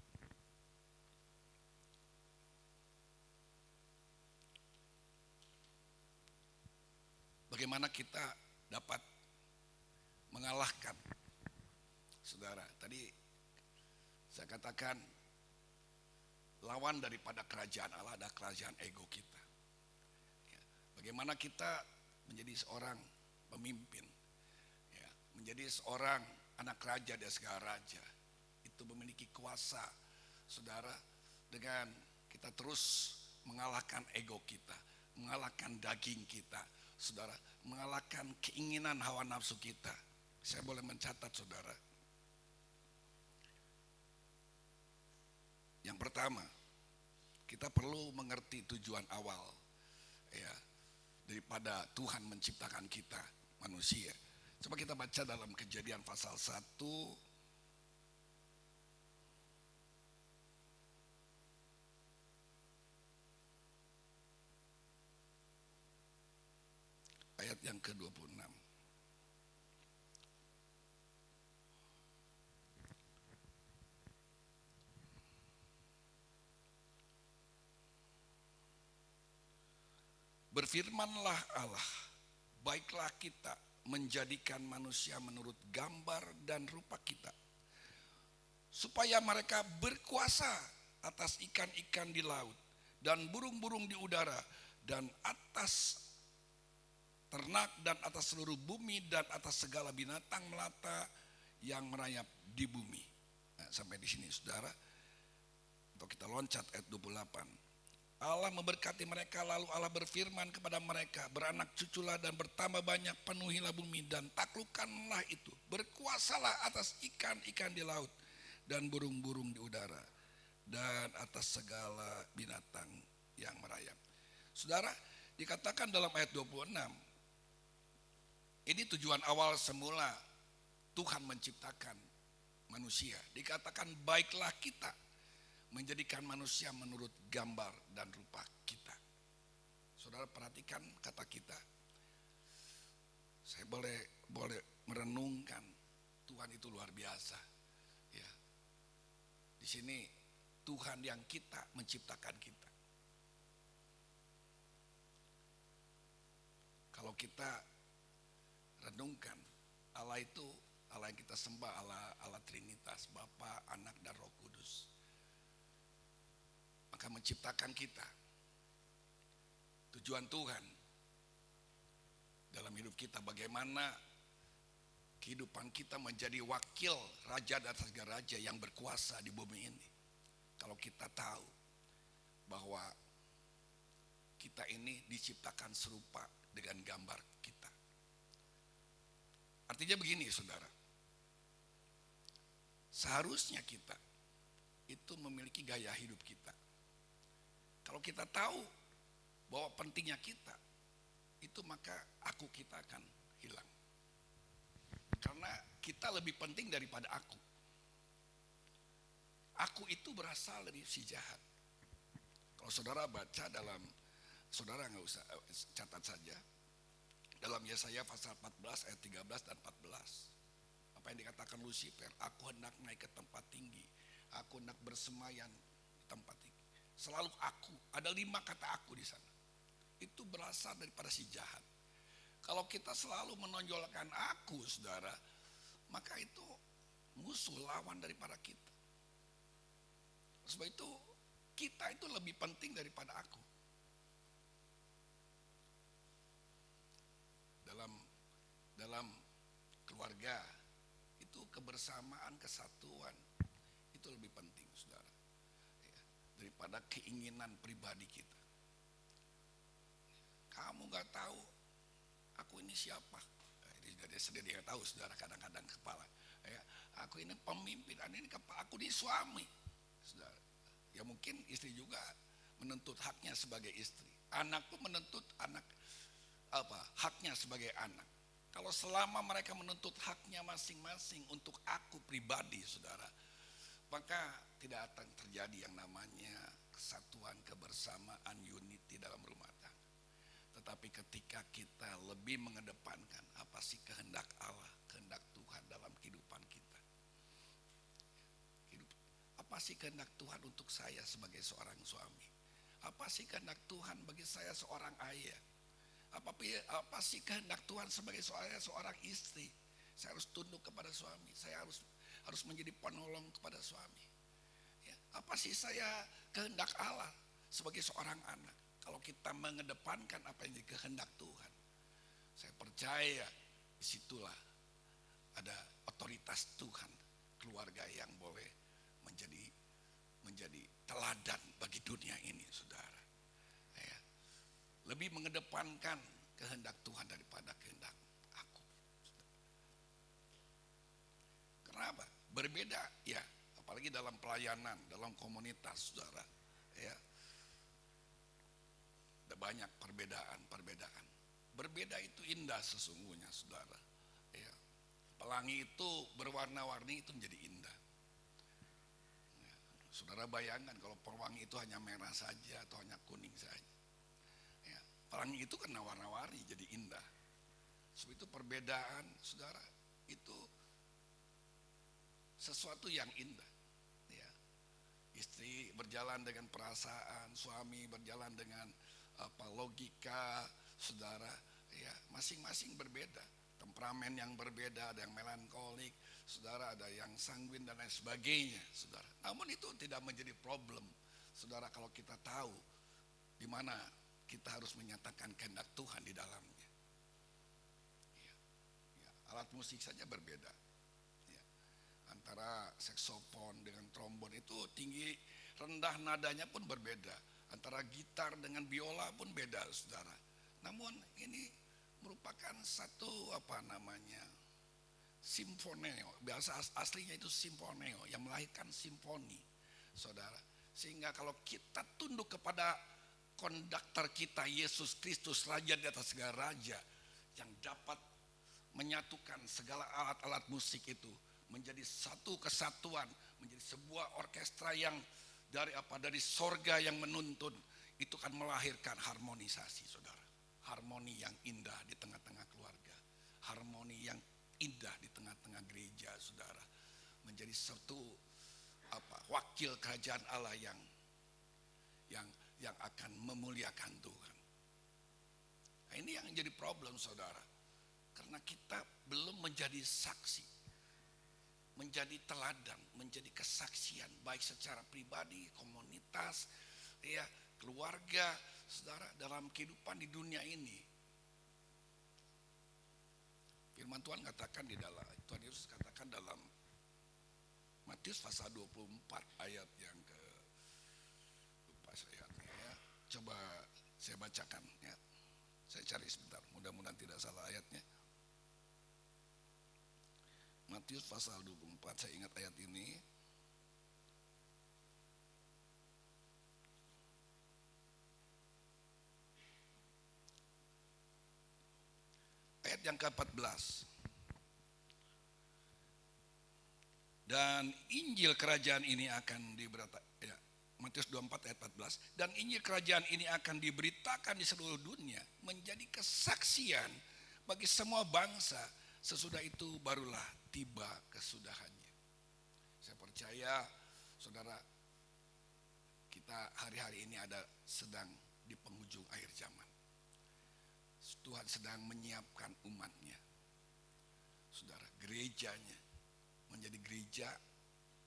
Bagaimana kita dapat mengalahkan, saudara? Tadi saya katakan lawan daripada kerajaan Allah adalah kerajaan ego kita. Ya, bagaimana kita menjadi seorang pemimpin, ya, menjadi seorang anak raja dan segala raja, itu memiliki kuasa, saudara, dengan kita terus mengalahkan ego kita, mengalahkan daging kita, saudara, mengalahkan keinginan hawa nafsu kita. Saya boleh mencatat, saudara. Yang pertama, kita perlu mengerti tujuan awal, ya, daripada Tuhan menciptakan kita manusia. Coba kita baca dalam Kejadian pasal 1 ayat yang ke-26. Berfirmanlah Allah, baiklah kita menjadikan manusia menurut gambar dan rupa kita, supaya mereka berkuasa atas ikan-ikan di laut dan burung-burung di udara dan atas ternak dan atas seluruh bumi dan atas segala binatang melata yang merayap di bumi. Nah, sampai di sini, saudara. Atau kita loncat ayat 28. Allah memberkati mereka, lalu Allah berfirman kepada mereka, beranak cuculah dan bertambah banyak, penuhilah bumi dan taklukkanlah itu, berkuasalah atas ikan-ikan di laut dan burung-burung di udara dan atas segala binatang yang merayap. Saudara, dikatakan dalam ayat 26, ini tujuan awal semula Tuhan menciptakan manusia. Dikatakan baiklah kita menjadikan manusia menurut gambar dan rupa kita. Saudara perhatikan kata kita. Saya boleh merenungkan, Tuhan itu luar biasa. Ya. Di sini Tuhan yang kita menciptakan kita. Kalau kita renungkan, Allah itu Allah yang kita sembah, Allah Trinitas, Bapa, Anak dan Roh Kudus. Maka menciptakan kita. Tujuan Tuhan dalam hidup kita bagaimana kehidupan kita menjadi wakil raja dan raja yang berkuasa di bumi ini. Kalau kita tahu bahwa kita ini diciptakan serupa dengan gambar kita. Artinya begini saudara, seharusnya kita itu memiliki gaya hidup kita. Kalau kita tahu bahwa pentingnya kita, itu maka aku kita akan hilang. Karena kita lebih penting daripada aku. Aku itu berasal dari si jahat. Kalau saudara baca dalam, saudara nggak usah catat saja. Dalam Yesaya pasal 14 ayat 13 dan 14. Apa yang dikatakan Lucifer, aku hendak naik ke tempat tinggi. Aku hendak bersemayam di tempat tinggi. Selalu aku, ada 5 kata aku di sana. Itu berasal daripada si jahat. Kalau kita selalu menonjolkan aku, saudara, maka itu musuh lawan daripada kita. Sebab itu kita itu lebih penting daripada aku. Dalam keluarga itu kebersamaan, kesatuan itu lebih penting, saudara, ya, daripada keinginan pribadi kita. Kamu nggak tahu aku ini siapa. Dia sendiri nggak tahu, saudara, kadang-kadang kepala. Ya, aku ini pemimpin, ini aku ini suami, saudara. Ya mungkin istri juga menuntut haknya sebagai istri. Anak pun menuntut haknya sebagai anak. Kalau selama mereka menuntut haknya masing-masing untuk aku pribadi, saudara, maka tidak akan terjadi yang namanya kesatuan, kebersamaan, unity dalam rumah tangga. Tetapi ketika kita lebih mengedepankan apa sih kehendak Allah, kehendak Tuhan dalam kehidupan kita. Apa sih kehendak Tuhan untuk saya sebagai seorang suami? Apa sih kehendak Tuhan bagi saya seorang ayah? Apa sih kehendak Tuhan sebagai seorang istri? Saya harus tunduk kepada suami. Saya harus menjadi penolong kepada suami. Ya, apa sih saya kehendak Allah sebagai seorang anak? Kalau kita mengedepankan apa yang jadi kehendak Tuhan, saya percaya disitulah ada otoritas Tuhan, keluarga yang boleh menjadi teladan bagi dunia ini, saudara. Ya, lebih mengedepankan kehendak Tuhan daripada kehendak aku. Kenapa? Berbeda, ya, apalagi dalam pelayanan, dalam komunitas, saudara. Ya, ada banyak perbedaan. Berbeda itu indah sesungguhnya, saudara. Ya, pelangi itu berwarna-warni itu menjadi indah. Ya, saudara bayangkan kalau pelangi itu hanya merah saja atau hanya kuning saja. Ya, pelangi itu kena warna-warni jadi indah. Sebab itu perbedaan, saudara, itu sesuatu yang indah. Ya, istri berjalan dengan perasaan, suami berjalan dengan logika, saudara, ya, masing-masing berbeda, temperamen yang berbeda, ada yang melankolik, saudara, ada yang sanguin dan lain sebagainya, saudara. Namun itu tidak menjadi problem, saudara, kalau kita tahu di mana kita harus menyatakan kehendak Tuhan di dalamnya. Ya, ya, alat musik saja berbeda, ya. Antara saksofon dengan trombon itu tinggi rendah nadanya pun berbeda. Antara gitar dengan biola pun beda, saudara. Namun ini merupakan satu simfoneo. Bahasa aslinya itu simfoneo, yang melahirkan simfoni, saudara. Sehingga kalau kita tunduk kepada konduktor kita, Yesus Kristus, Raja di atas segala raja, yang dapat menyatukan segala alat-alat musik itu menjadi satu kesatuan, menjadi sebuah orkestra yang dari sorga yang menuntun, itu kan melahirkan harmonisasi, saudara. Harmoni yang indah di tengah-tengah keluarga, harmoni yang indah di tengah-tengah gereja, saudara. Menjadi satu wakil kerajaan Allah yang akan memuliakan Tuhan. Nah, ini yang jadi problem, saudara, karena kita belum menjadi saksi, menjadi teladan, menjadi kesaksian, baik secara pribadi, komunitas, ya, keluarga, saudara, dalam kehidupan di dunia ini. Firman Tuhan katakan di dalam, Tuhan Yesus katakan dalam Matius pasal 24 ayat yang ke, lupa saya ayatnya ya. Coba saya bacakan ya. Saya cari sebentar, mudah-mudahan tidak salah ayatnya. Matius pasal 24, saya ingat ayat ini. Ayat yang ke-14. Dan Injil kerajaan ini akan diberitakan, ya, Matius 24 ayat 14. Dan Injil kerajaan ini akan diberitakan di seluruh dunia menjadi kesaksian bagi semua bangsa. Sesudah itu barulah tiba kesudahannya. Saya percaya saudara, kita hari-hari ini sedang di penghujung akhir zaman. Tuhan sedang menyiapkan umatnya. Saudara, gerejanya menjadi gereja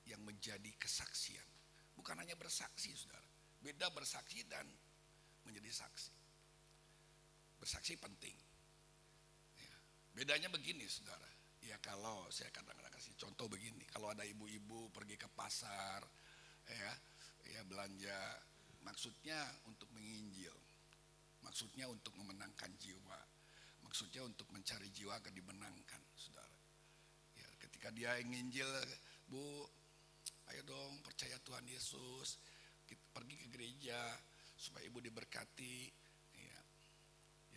yang menjadi kesaksian. Bukan hanya bersaksi, saudara. Beda bersaksi dan menjadi saksi. Bersaksi penting. Ya. Bedanya begini, saudara. Ya kalau saya kadang-kadang kasih contoh begini. Kalau ada ibu-ibu pergi ke pasar, ya belanja, maksudnya untuk menginjil. Maksudnya untuk memenangkan jiwa. Maksudnya untuk mencari jiwa agar dimenangkan, saudara. Ya, ketika dia nginjil, Bu, ayo dong percaya Tuhan Yesus, kita pergi ke gereja supaya ibu diberkati.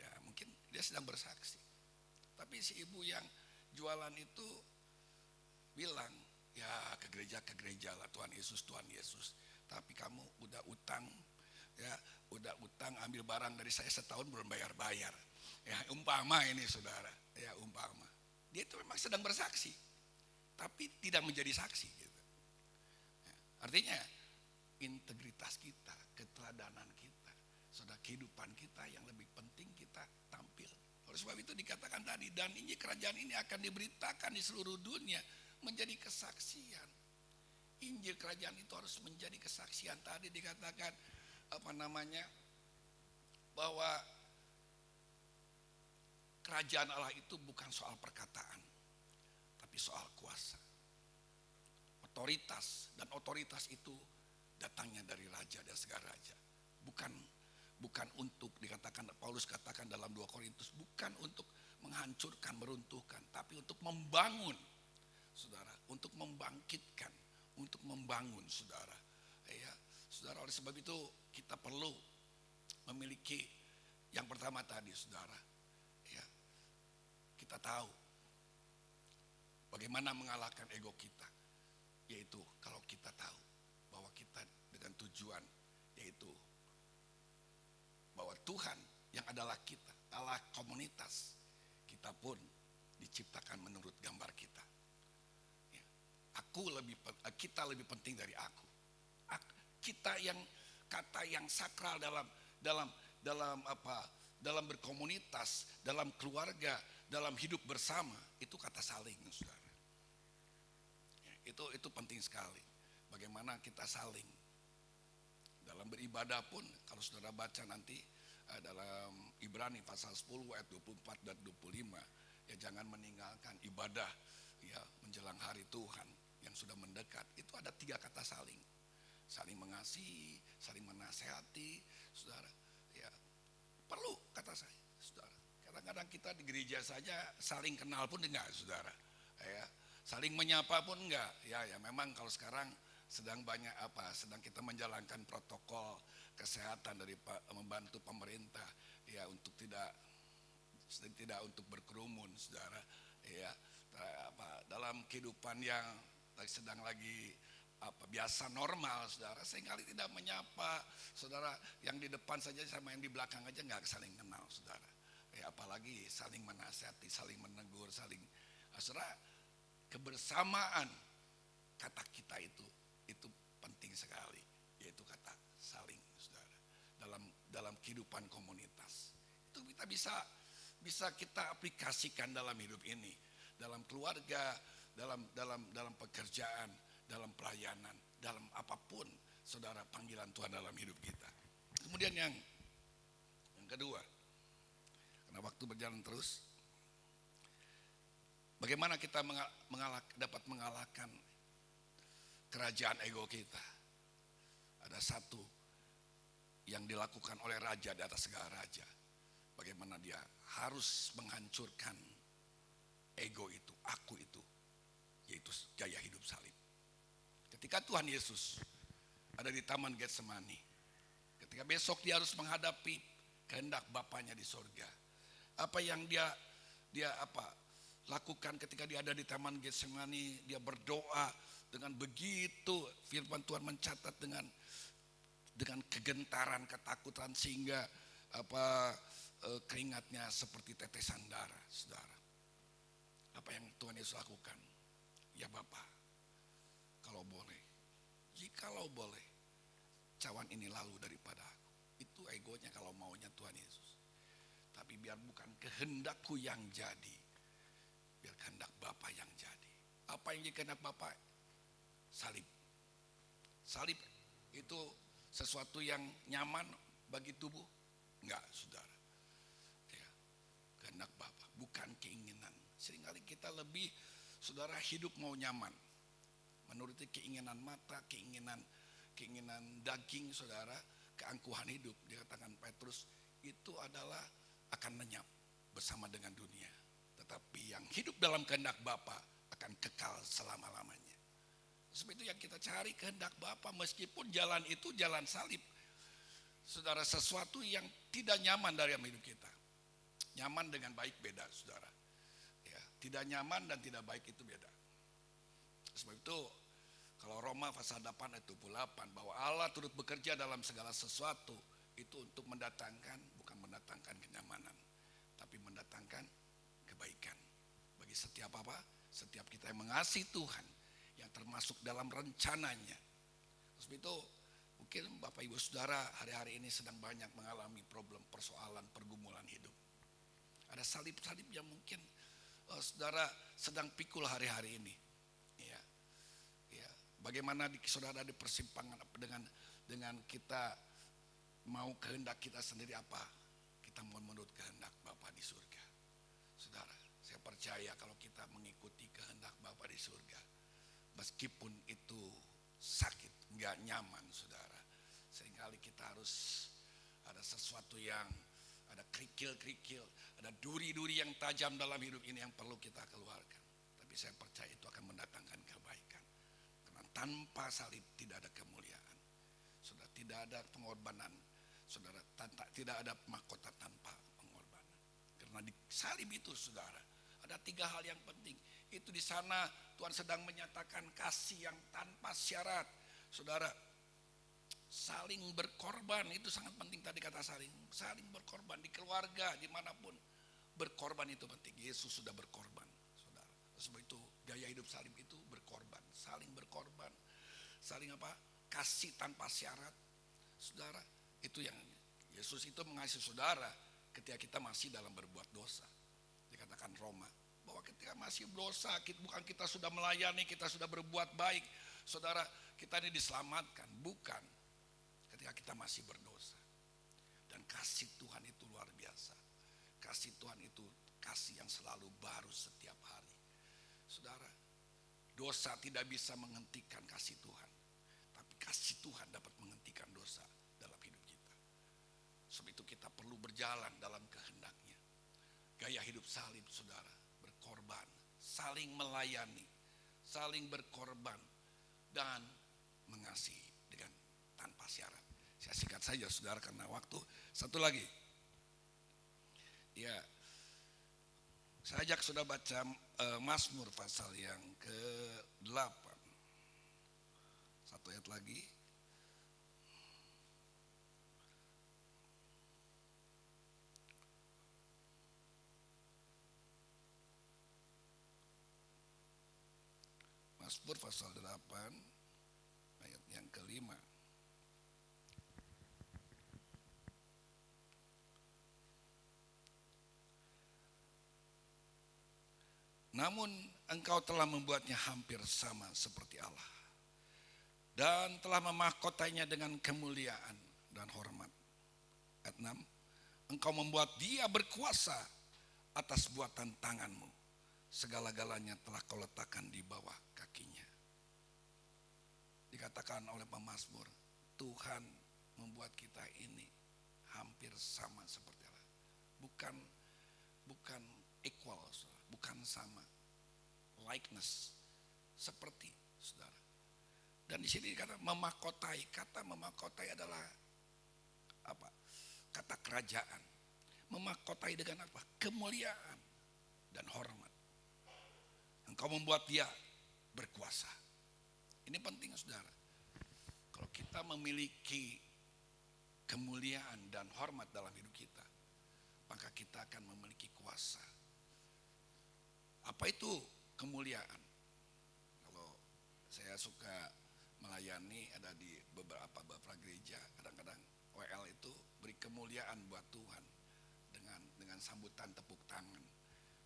Ya mungkin dia sedang bersaksi. Tapi si ibu yang jualan itu bilang, ya ke gereja lah Tuhan Yesus. Tapi kamu udah utang, ya udah utang ambil barang dari saya setahun belum bayar. Ya umpama ini saudara, ya umpama. Dia itu memang sedang bersaksi, tapi tidak menjadi saksi. Gitu. Ya, artinya integritas kita, keteladanan kita, saudara, kehidupan kita yang lebih penting kita tampil. Oleh sebab itu dikatakan tadi, dan Injil kerajaan ini akan diberitakan di seluruh dunia menjadi kesaksian. Injil kerajaan itu harus menjadi kesaksian. Tadi dikatakan bahwa kerajaan Allah itu bukan soal perkataan, tapi soal kuasa, otoritas, dan otoritas itu datangnya dari raja dan segala raja. Bukan untuk dikatakan, Paulus katakan dalam 2 Korintus, bukan untuk menghancurkan, meruntuhkan, tapi untuk membangun, saudara, untuk membangkitkan, untuk membangun, saudara. Ya, saudara, oleh sebab itu kita perlu memiliki yang pertama tadi, saudara. Ya, kita tahu bagaimana mengalahkan ego kita, yaitu kalau kita tahu bahwa kita dengan tujuan, yaitu bahwa Tuhan yang adalah kita, Allah komunitas, kita pun diciptakan menurut gambar kita. Ya, kita lebih penting dari aku. Kita yang kata yang sakral dalam berkomunitas, dalam keluarga, dalam hidup bersama, itu kata saling, saudara. Ya, itu penting sekali. Bagaimana kita saling. Dalam beribadah pun, kalau saudara baca nanti dalam Ibrani pasal 10 ayat 24 dan 25, ya jangan meninggalkan ibadah ya menjelang hari Tuhan yang sudah mendekat. Itu ada 3 kata saling. Saling mengasihi, saling menasehati, saudara. Ya, perlu kata saya, saudara. Kadang-kadang kita di gereja saja saling kenal pun enggak, saudara. Ya, saling menyapa pun enggak. Ya memang kalau sekarang sedang kita menjalankan protokol kesehatan dari membantu pemerintah ya untuk tidak untuk berkerumun, saudara. Ya, dalam kehidupan yang sedang lagi biasa normal, saudara, seringkali tidak menyapa, saudara, yang di depan saja sama yang di belakang aja nggak saling kenal, saudara. Ya, apalagi saling menasihati, saling menegur, saudara, kebersamaan kata kita itu penting sekali, yaitu kata saling, saudara, dalam kehidupan komunitas. Itu kita bisa kita aplikasikan dalam hidup ini, dalam keluarga, dalam pekerjaan, dalam pelayanan, dalam apapun, saudara, panggilan Tuhan dalam hidup kita. Kemudian yang kedua, karena waktu berjalan terus, Bagaimana kita dapat mengalahkan kerajaan ego kita? Ada satu yang dilakukan oleh raja di atas segala raja. Bagaimana dia harus menghancurkan ego itu, aku itu, yaitu gaya hidup salib. Ketika Tuhan Yesus ada di Taman Getsemani, ketika besok dia harus menghadapi kehendak Bapanya di sorga, apa yang dia lakukan ketika dia ada di Taman Getsemani? Dia berdoa dengan begitu, firman Tuhan mencatat dengan kegentaran, ketakutan, sehingga keringatnya seperti tetesan darah. Saudara, apa yang Tuhan Yesus lakukan? Ya Bapa, kalau boleh, jikalau boleh, cawan ini lalu daripada aku. Itu egonya kalau maunya Tuhan Yesus. Tapi biar bukan kehendakku yang jadi, biar kehendak Bapa yang jadi. Apa yang jadi kehendak Bapa? Salib. Salib itu sesuatu yang nyaman bagi tubuh? Enggak, saudara. Ya, kehendak Bapa, bukan keinginan. Seringkali kita lebih, saudara, hidup mau nyaman, menuruti keinginan mata, keinginan daging, saudara, keangkuhan hidup. Dikatakan Petrus, itu adalah akan lenyap bersama dengan dunia. Tetapi yang hidup dalam kehendak Bapa akan kekal selama-lamanya. Sebab itu yang kita cari kehendak Bapa, meskipun jalan itu jalan salib. Saudara, sesuatu yang tidak nyaman dari hidup kita. Nyaman dengan baik beda, saudara. Ya, tidak nyaman dan tidak baik itu beda. Sebab itu kalau Roma pasal 8 ayat 28, bahwa Allah turut bekerja dalam segala sesuatu itu untuk mendatangkan, bukan mendatangkan kenyamanan, tapi mendatangkan kebaikan bagi setiap setiap kita yang mengasihi Tuhan, yang termasuk dalam rencananya. Sebab itu mungkin Bapak Ibu Saudara hari-hari ini sedang banyak mengalami problem, persoalan, pergumulan hidup. Ada salib-salib yang mungkin saudara sedang pikul hari-hari ini. Ya, ya. Bagaimana saudara di persimpangan dengan kita mau kehendak kita sendiri apa? Kita mau menurut kehendak Bapa di surga. Saudara, saya percaya kalau kita mengikuti kehendak Bapa di surga, meskipun itu sakit, nggak nyaman, saudara. Seringkali kita harus ada sesuatu yang ada kerikil-kerikil, ada duri-duri yang tajam dalam hidup ini yang perlu kita keluarkan. Tapi saya percaya itu akan mendatangkan kebaikan. Karena tanpa salib tidak ada kemuliaan. Saudara, tidak ada pengorbanan. Saudara, tidak ada mahkota tanpa pengorbanan. Karena di salib itu, saudara, ada 3 hal yang penting. Itu di sana Tuhan sedang menyatakan kasih yang tanpa syarat. Saudara, saling berkorban itu sangat penting. Tadi kata saling berkorban di keluarga, dimanapun berkorban itu penting. Yesus sudah berkorban, saudara. Sebab itu gaya hidup salib itu berkorban, saling berkorban, saling kasih tanpa syarat, saudara. Itu yang Yesus itu mengasihi saudara ketika kita masih dalam berbuat dosa. Dikatakan Roma bahwa ketika masih dosa, bukan kita sudah melayani, kita sudah berbuat baik, saudara, kita ini diselamatkan, bukan. Ketika kita masih berdosa. Dan kasih Tuhan itu luar biasa. Kasih Tuhan itu kasih yang selalu baru setiap hari. Saudara, dosa tidak bisa menghentikan kasih Tuhan, tapi kasih Tuhan dapat menghentikan dosa dalam hidup kita. Sebab itu kita perlu berjalan dalam kehendaknya. Gaya hidup salib, saudara, berkorban, saling melayani, saling berkorban, dan mengasihi dengan tanpa syarat. Saya singkat saja, saudara, karena waktu. Satu lagi, ya, saya ajak saudara baca Mazmur pasal yang ke-8. Satu ayat lagi. Mazmur pasal 8 ayat yang ke-5. Namun engkau telah membuatnya hampir sama seperti Allah, dan telah memahkotainya dengan kemuliaan dan hormat. Ayat 6, engkau membuat dia berkuasa atas buatan tanganmu, segala-galanya telah kau letakkan di bawah kakinya. Dikatakan oleh pemazmur, Tuhan membuat kita ini hampir sama seperti Allah. Bukan equal, bukan sama. Likeness, seperti saudara. Dan di sini dikatakan memakotai. Kata memakotai adalah apa? Kata kerajaan. Memakotai dengan apa? Kemuliaan dan hormat. Engkau membuat dia berkuasa. Ini penting saudara. Kalau kita memiliki kemuliaan dan hormat dalam hidup kita, maka kita akan memiliki kuasa. Apa itu kemuliaan? Kalau saya suka melayani, ada di beberapa gereja, kadang-kadang WL itu beri kemuliaan buat Tuhan dengan sambutan tepuk tangan.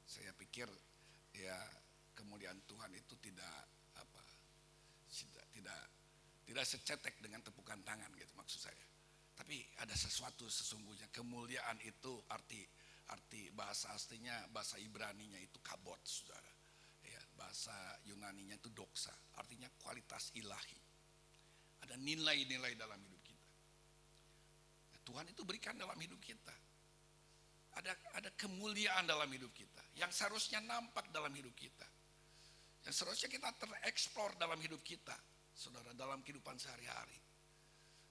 Saya pikir ya kemuliaan Tuhan itu tidak secetek dengan tepukan tangan gitu maksud saya. Tapi ada sesuatu sesungguhnya. Kemuliaan itu arti bahasa aslinya, bahasa Ibraninya itu kabot saudara. Ya, bahasa Yunaninya itu doksa, artinya kualitas ilahi. Ada nilai-nilai dalam hidup kita. Tuhan itu berikan dalam hidup kita. Ada kemuliaan dalam hidup kita yang seharusnya nampak dalam hidup kita. Yang seharusnya kita tereksplor dalam hidup kita, saudara, dalam kehidupan sehari-hari.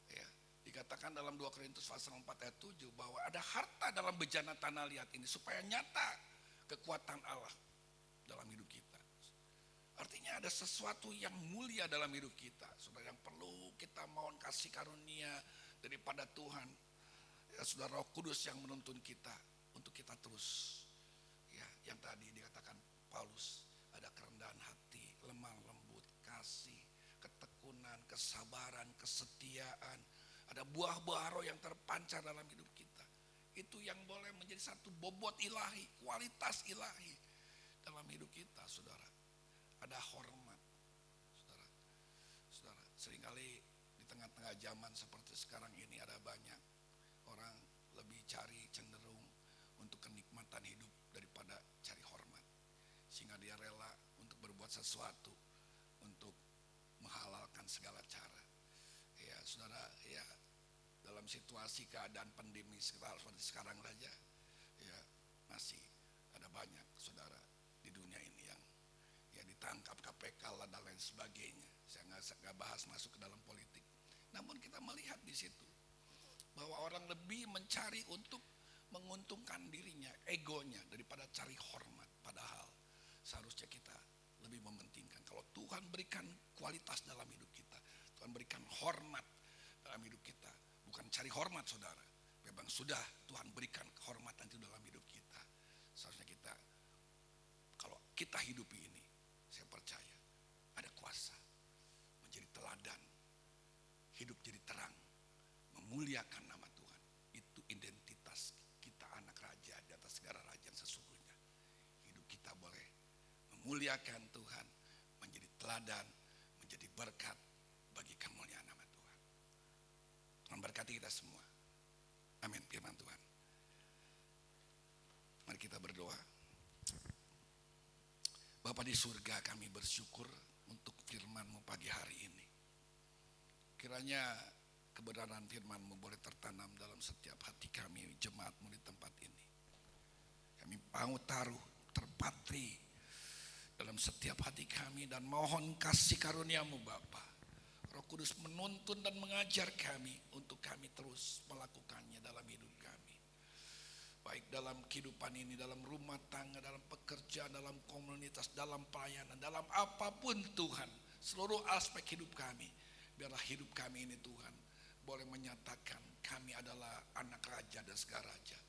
Ya, dikatakan dalam 2 Korintus pasal 4 ayat 7 bahwa ada harta dalam bejana tanah liat ini supaya nyata kekuatan Allah dalam hidup kita. Artinya ada sesuatu yang mulia dalam hidup kita, saudara, yang perlu kita mohon kasih karunia daripada Tuhan. Ya, saudara, Roh Kudus yang menuntun kita untuk kita terus, ya, yang tadi dikatakan Paulus, ada kerendahan hati, lemah lembut, kasih, ketekunan, kesabaran, kesetiaan. Ada buah-buah roh yang terpancar dalam hidup kita. Itu yang boleh menjadi satu bobot ilahi, kualitas ilahi dalam hidup kita, saudara. Ada hormat, saudara. Seringkali di tengah-tengah zaman seperti sekarang ini ada banyak orang lebih cenderung untuk kenikmatan hidup daripada cari hormat. Sehingga dia rela untuk berbuat sesuatu untuk menghalalkan segala cara. Ya saudara, ya dalam situasi keadaan pandemi seperti sekarang saja, ya masih ada banyak saudara di dunia ini yang ya ditangkap KPK dan lain sebagainya. Saya nggak bahas masuk ke dalam politik. Namun kita melihat di situ bahwa orang lebih mencari untuk menguntungkan dirinya, egonya, daripada cari hormat. Padahal seharusnya kita lebih mementingkan kalau Tuhan berikan kualitas dalam hidup kita, Tuhan berikan hormat dalam hidup kita, bukan cari hormat saudara. Memang sudah Tuhan berikan kehormatan itu dalam hidup kita. Seharusnya kita, kalau kita hidupi ini, saya percaya ada kuasa menjadi teladan, hidup jadi terang, memuliakan nama Tuhan. Itu identitas kita, anak raja di atas segala raja yang sesungguhnya. Hidup kita boleh memuliakan Tuhan, menjadi teladan, menjadi berkat bagi kemuliaan nama Tuhan. Tuhan berkati kita semua. Amin. Firman Tuhan. Mari kita berdoa. Bapa di surga, kami bersyukur untuk firman-Mu pagi hari ini. Kiranya kebenaran firman-Mu boleh tertanam dalam setiap hati kami, jemaat-Mu di tempat ini. Kami mau taruh, terpatri dalam setiap hati kami dan mohon kasih karunia-Mu Bapa. Roh Kudus menuntun dan mengajar kami untuk kami terus melakukannya dalam hidup kami. Baik dalam kehidupan ini, dalam rumah tangga, dalam pekerjaan, dalam komunitas, dalam pelayanan, dalam apapun Tuhan. Seluruh aspek hidup kami. Biarlah hidup kami ini Tuhan boleh menyatakan kami adalah anak raja dan segala raja.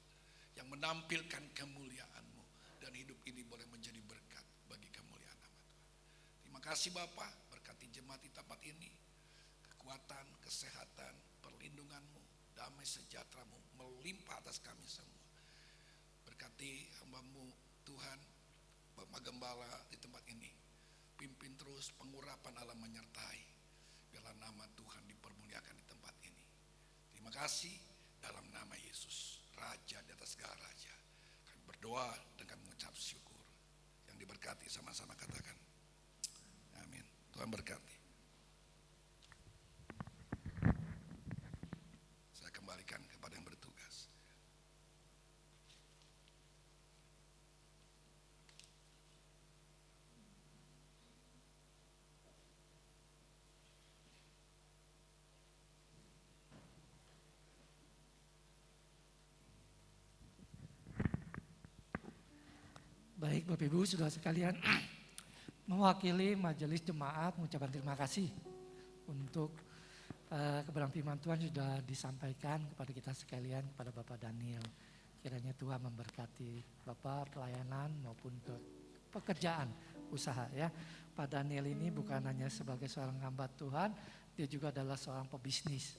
Yang menampilkan kemuliaan-Mu. Dan hidup ini boleh menjadi berkat bagi kemuliaan nama Tuhan. Terima kasih Bapa, berkati jemaat di tempat ini. Kekuatan, kesehatan, perlindungan-Mu, damai sejahtera-Mu melimpah atas kami semua. Berkati hamba-Mu Tuhan, Bapak Gembala di tempat ini. Pimpin terus, pengurapan Allah menyertai. Biarlah nama Tuhan dipermuliakan di tempat ini. Terima kasih dalam nama Yesus, Raja di atas segala raja. Kami berdoa dengan mengucap syukur. Yang diberkati, sama-sama katakan. Amin. Tuhan berkati. Saya kembalikan kepada yang bertugas. Baik Bapak Ibu Saudara sekalian, mewakili majelis jemaat mengucapkan terima kasih untuk kebenaran firman Tuhan sudah disampaikan kepada kita sekalian, kepada Bapak Daniel. Kiranya Tuhan memberkati Bapak pelayanan maupun ke pekerjaan usaha ya. Pak Daniel ini bukan hanya sebagai seorang hamba Tuhan, dia juga adalah seorang pebisnis.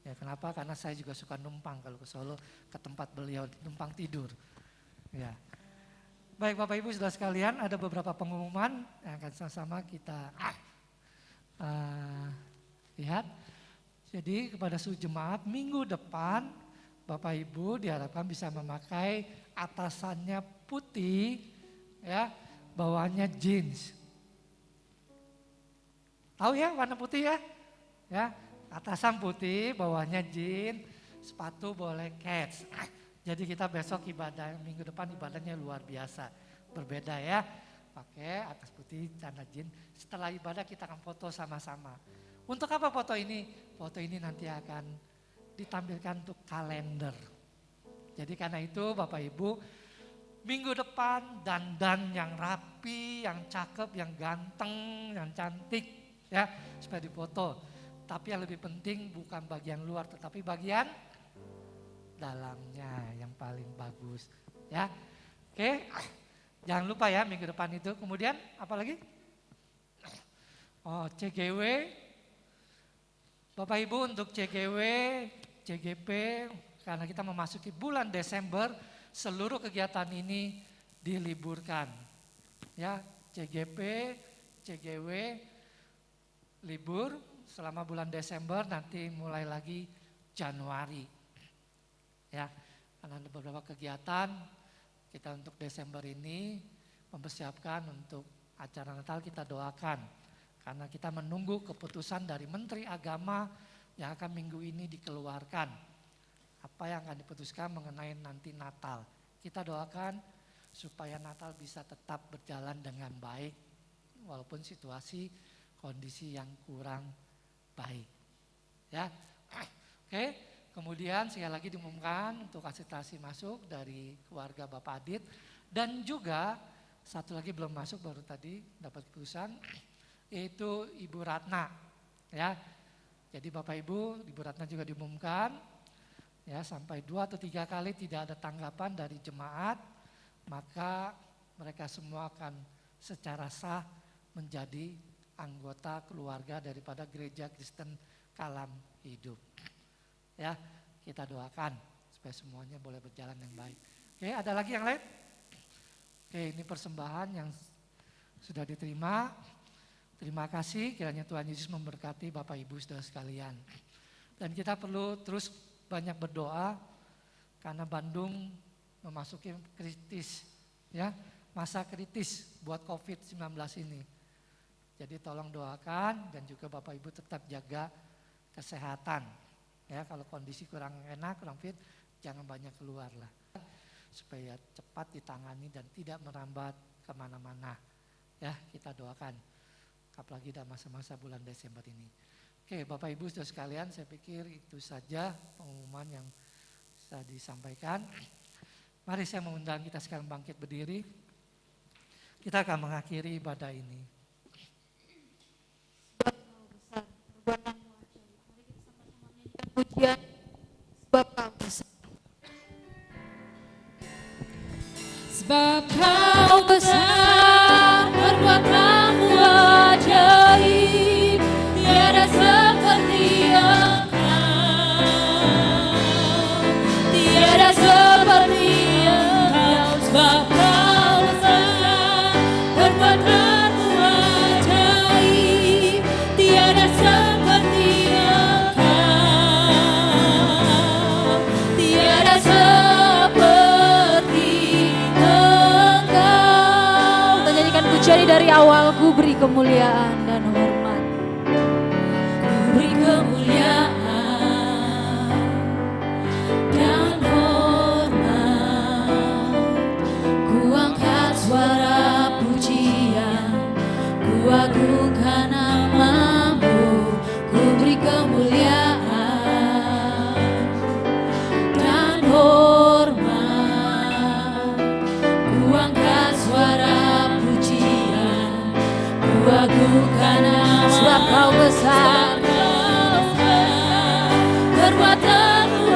Ya, kenapa? Karena saya juga suka numpang kalau ke Solo, ke tempat beliau numpang tidur. Ya. Baik Bapak Ibu Saudara sekalian, ada beberapa pengumuman yang akan sama-sama kita lihat. Jadi kepada seluruh jemaat, minggu depan Bapak Ibu diharapkan bisa memakai atasannya putih, ya, bawahannya jeans. Tahu ya warna putih ya? Ya, atasan putih, bawahnya jeans, sepatu boleh Keds. Jadi kita besok ibadah, minggu depan ibadahnya luar biasa, berbeda ya. Pakai atas putih, celana jeans. Setelah ibadah kita akan foto sama-sama. Untuk apa foto ini? Foto ini nanti akan ditampilkan untuk kalender. Jadi karena itu Bapak Ibu, minggu depan dandan yang rapi, yang cakep, yang ganteng, yang cantik ya, supaya difoto. Tapi yang lebih penting bukan bagian luar, tetapi bagian dalamnya yang paling bagus ya. Oke, jangan lupa ya minggu depan itu. Kemudian apa lagi? Oh, CGW. Bapak Ibu untuk CGW, CGP, karena kita memasuki bulan Desember, seluruh kegiatan ini diliburkan. Ya, CGP, CGW libur selama bulan Desember, nanti mulai lagi Januari. Ya, karena ada beberapa kegiatan kita untuk Desember ini mempersiapkan untuk acara Natal. Kita doakan karena kita menunggu keputusan dari Menteri Agama yang akan minggu ini dikeluarkan. Apa yang akan diputuskan mengenai nanti Natal. Kita doakan supaya Natal bisa tetap berjalan dengan baik walaupun situasi kondisi yang kurang baik. Ya, oke. Kemudian sekali lagi diumumkan untuk asistasi masuk dari keluarga Bapak Adit. Dan juga satu lagi belum masuk, baru tadi dapat keputusan, yaitu Ibu Ratna. Ya, jadi Bapak Ibu Ratna juga diumumkan. Ya, sampai 2 atau 3 kali tidak ada tanggapan dari jemaat, maka mereka semua akan secara sah menjadi anggota keluarga daripada Gereja Kristen Kalam Hidup. Ya, kita doakan supaya semuanya boleh berjalan yang baik. Oke, ada lagi yang lain? Oke, ini persembahan yang sudah diterima. Terima kasih, kiranya Tuhan Yesus memberkati Bapak Ibu Saudara sekalian. Dan kita perlu terus banyak berdoa karena Bandung memasuki kritis, ya, masa kritis buat COVID-19 ini. Jadi tolong doakan dan juga Bapak Ibu tetap jaga kesehatan. Ya, kalau kondisi kurang enak, kurang fit, jangan banyak keluar lah. Supaya cepat ditangani dan tidak merambat kemana-mana. Ya, kita doakan. Apalagi dalam masa-masa bulan Desember ini. Oke, Bapak Ibu Saudara sekalian, saya pikir itu saja pengumuman yang bisa disampaikan. Mari saya mengundang kita sekarang bangkit berdiri. Kita akan mengakhiri ibadah ini. Pujian sebab Kau besar. Sebab Kau besar, perbuatanmu ajaib, tiada seperti Engkau, tiada seperti Engkau. Sebab Kau besar, perbuatanmu ajaib, tiada seperti seperti Engkau. awal ku beri kemuliaan dan hormat. Ku beri kemuliaan dan hormat. Ku angkat suara pujian, ku agungkan namamu. Ku beri kemuliaan dan hormat. Ku angkat suara pujian, ku agungkan namamu. Sebab kau besar, perbuatanmu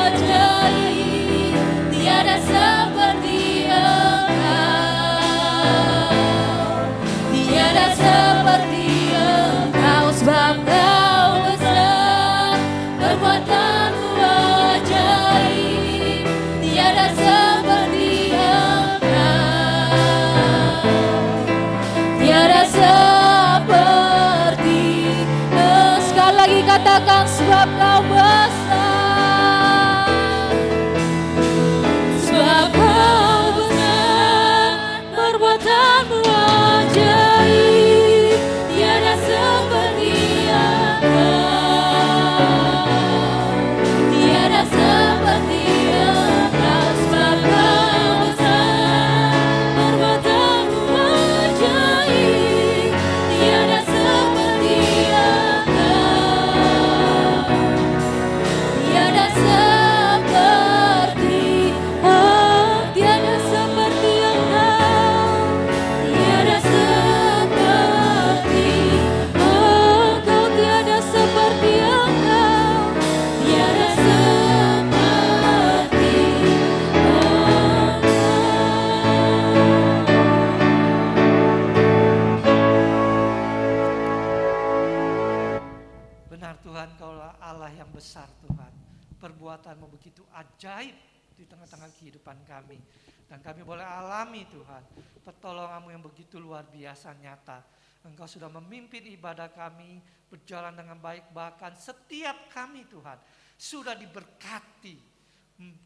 ajaib, tiada seperti Engkau, tiada seperti Engkau. Sebab kau besar, perbuatanmu ajaib, tiada seperti Engkau, tiada seperti Engkau. Sekali lagi katakan, sebab kau besar, sebab kau besar, perbuatanmu ajaib, tiada seperti Engkau, tiada seperti Engkau. Sebab kau besar, perbuatanmu ajaib, tiada seperti Engkau, tiada seperti Engkau, tiada seperti Engkau, tiada seperti Engkau, tiada seperti Engkau, tiada seperti Benar Tuhan, Kaulah Allah yang besar Tuhan. Perbuatanmu begitu ajaib di tengah-tengah kehidupan kami. Dan kami boleh alami Tuhan, pertolonganmu yang begitu luar biasa nyata. Engkau sudah memimpin ibadah kami berjalan dengan baik. Bahkan setiap kami Tuhan sudah diberkati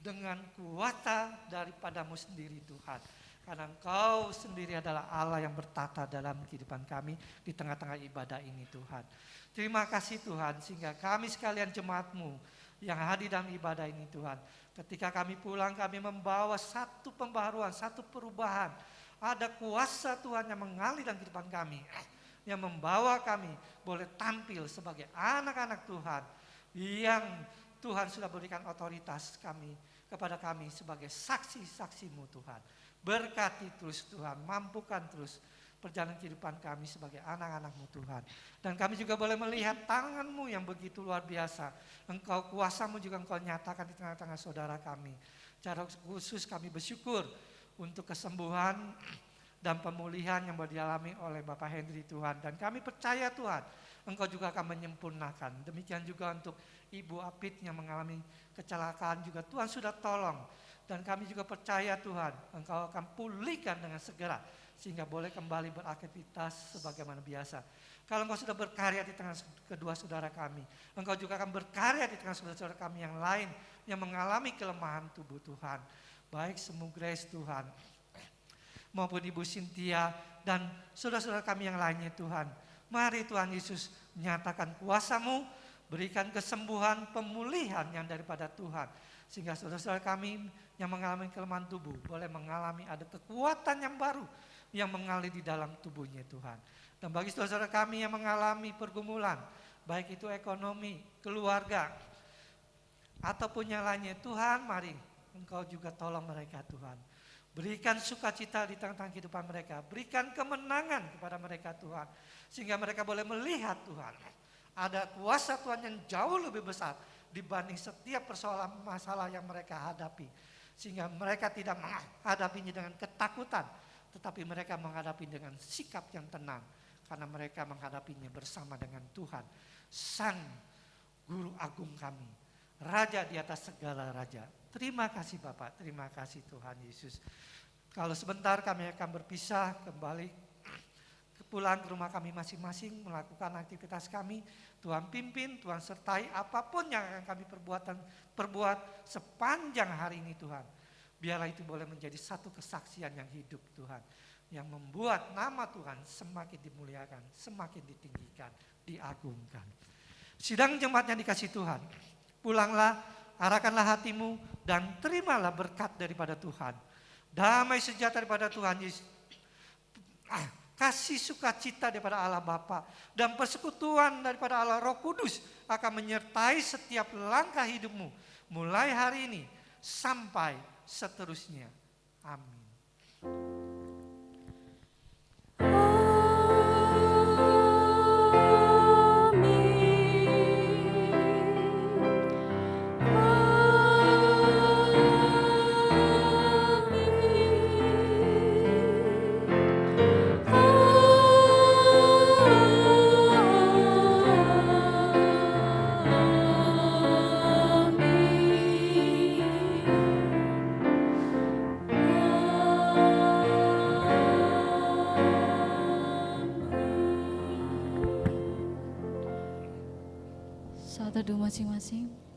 dengan kuasa daripadamu sendiri Tuhan. Karena Engkau sendiri adalah Allah yang bertata dalam kehidupan kami di tengah-tengah ibadah ini Tuhan. Terima kasih Tuhan, sehingga kami sekalian jemaat-Mu yang hadir dalam ibadah ini Tuhan. Ketika kami pulang, kami membawa satu pembaharuan, satu perubahan. Ada kuasa Tuhan yang mengalir dalam kehidupan kami, yang membawa kami boleh tampil sebagai anak-anak Tuhan, yang Tuhan sudah berikan otoritas kami kepada kami sebagai saksi-saksi-Mu Tuhan. Berkati terus Tuhan, mampukan terus perjalanan kehidupan kami sebagai anak-anak-Mu Tuhan. Dan kami juga boleh melihat tangan-Mu yang begitu luar biasa. Engkau kuasa-Mu juga Engkau nyatakan di tengah-tengah saudara kami. Secara khusus kami bersyukur untuk kesembuhan dan pemulihan yang dialami oleh Bapak Henry Tuhan. Dan kami percaya Tuhan, Engkau juga akan menyempurnakan. Demikian juga untuk Ibu Apit yang mengalami kecelakaan juga Tuhan sudah tolong. Dan kami juga percaya Tuhan, Engkau akan pulihkan dengan segera, sehingga boleh kembali beraktivitas sebagaimana biasa. Kalau Engkau sudah berkarya di tengah kedua saudara kami, Engkau juga akan berkarya di tengah saudara-saudara kami yang lain yang mengalami kelemahan tubuh Tuhan. Baik Semu Grace Tuhan, maupun Ibu Cynthia dan saudara-saudara kami yang lainnya Tuhan. Mari Tuhan Yesus nyatakan kuasa-Mu, berikan kesembuhan, pemulihan yang daripada Tuhan. Sehingga saudara-saudara kami yang mengalami kelemahan tubuh boleh mengalami ada kekuatan yang baru yang mengalir di dalam tubuhnya Tuhan. Dan bagi saudara-saudara kami yang mengalami pergumulan, baik itu ekonomi, keluarga, ataupun yang lainnya, Tuhan mari Engkau juga tolong mereka Tuhan. Berikan sukacita di tengah-tengah kehidupan mereka, berikan kemenangan kepada mereka Tuhan. Sehingga mereka boleh melihat Tuhan, ada kuasa Tuhan yang jauh lebih besar dibanding setiap persoalan masalah yang mereka hadapi. Sehingga mereka tidak menghadapinya dengan ketakutan, tetapi mereka menghadapi dengan sikap yang tenang. Karena mereka menghadapinya bersama dengan Tuhan, Sang Guru Agung kami, Raja di atas segala raja. Terima kasih Bapak, terima kasih Tuhan Yesus. Kalau sebentar kami akan berpisah kembali pulang ke rumah kami masing-masing, melakukan aktivitas kami. Tuhan pimpin, Tuhan sertai apapun yang akan kami perbuat sepanjang hari ini Tuhan. Biarlah itu boleh menjadi satu kesaksian yang hidup Tuhan. yang membuat nama Tuhan semakin dimuliakan, semakin ditinggikan, diagungkan. Sidang jemaat yang dikasihi Tuhan, pulanglah, arahkanlah hatimu dan terimalah berkat daripada Tuhan. Damai sejahtera daripada Tuhan Yesus, kasih sukacita daripada Allah Bapa dan persekutuan daripada Allah Roh Kudus akan menyertai setiap langkah hidupmu mulai hari ini sampai seterusnya. Amin. Saat teduh masing-masing.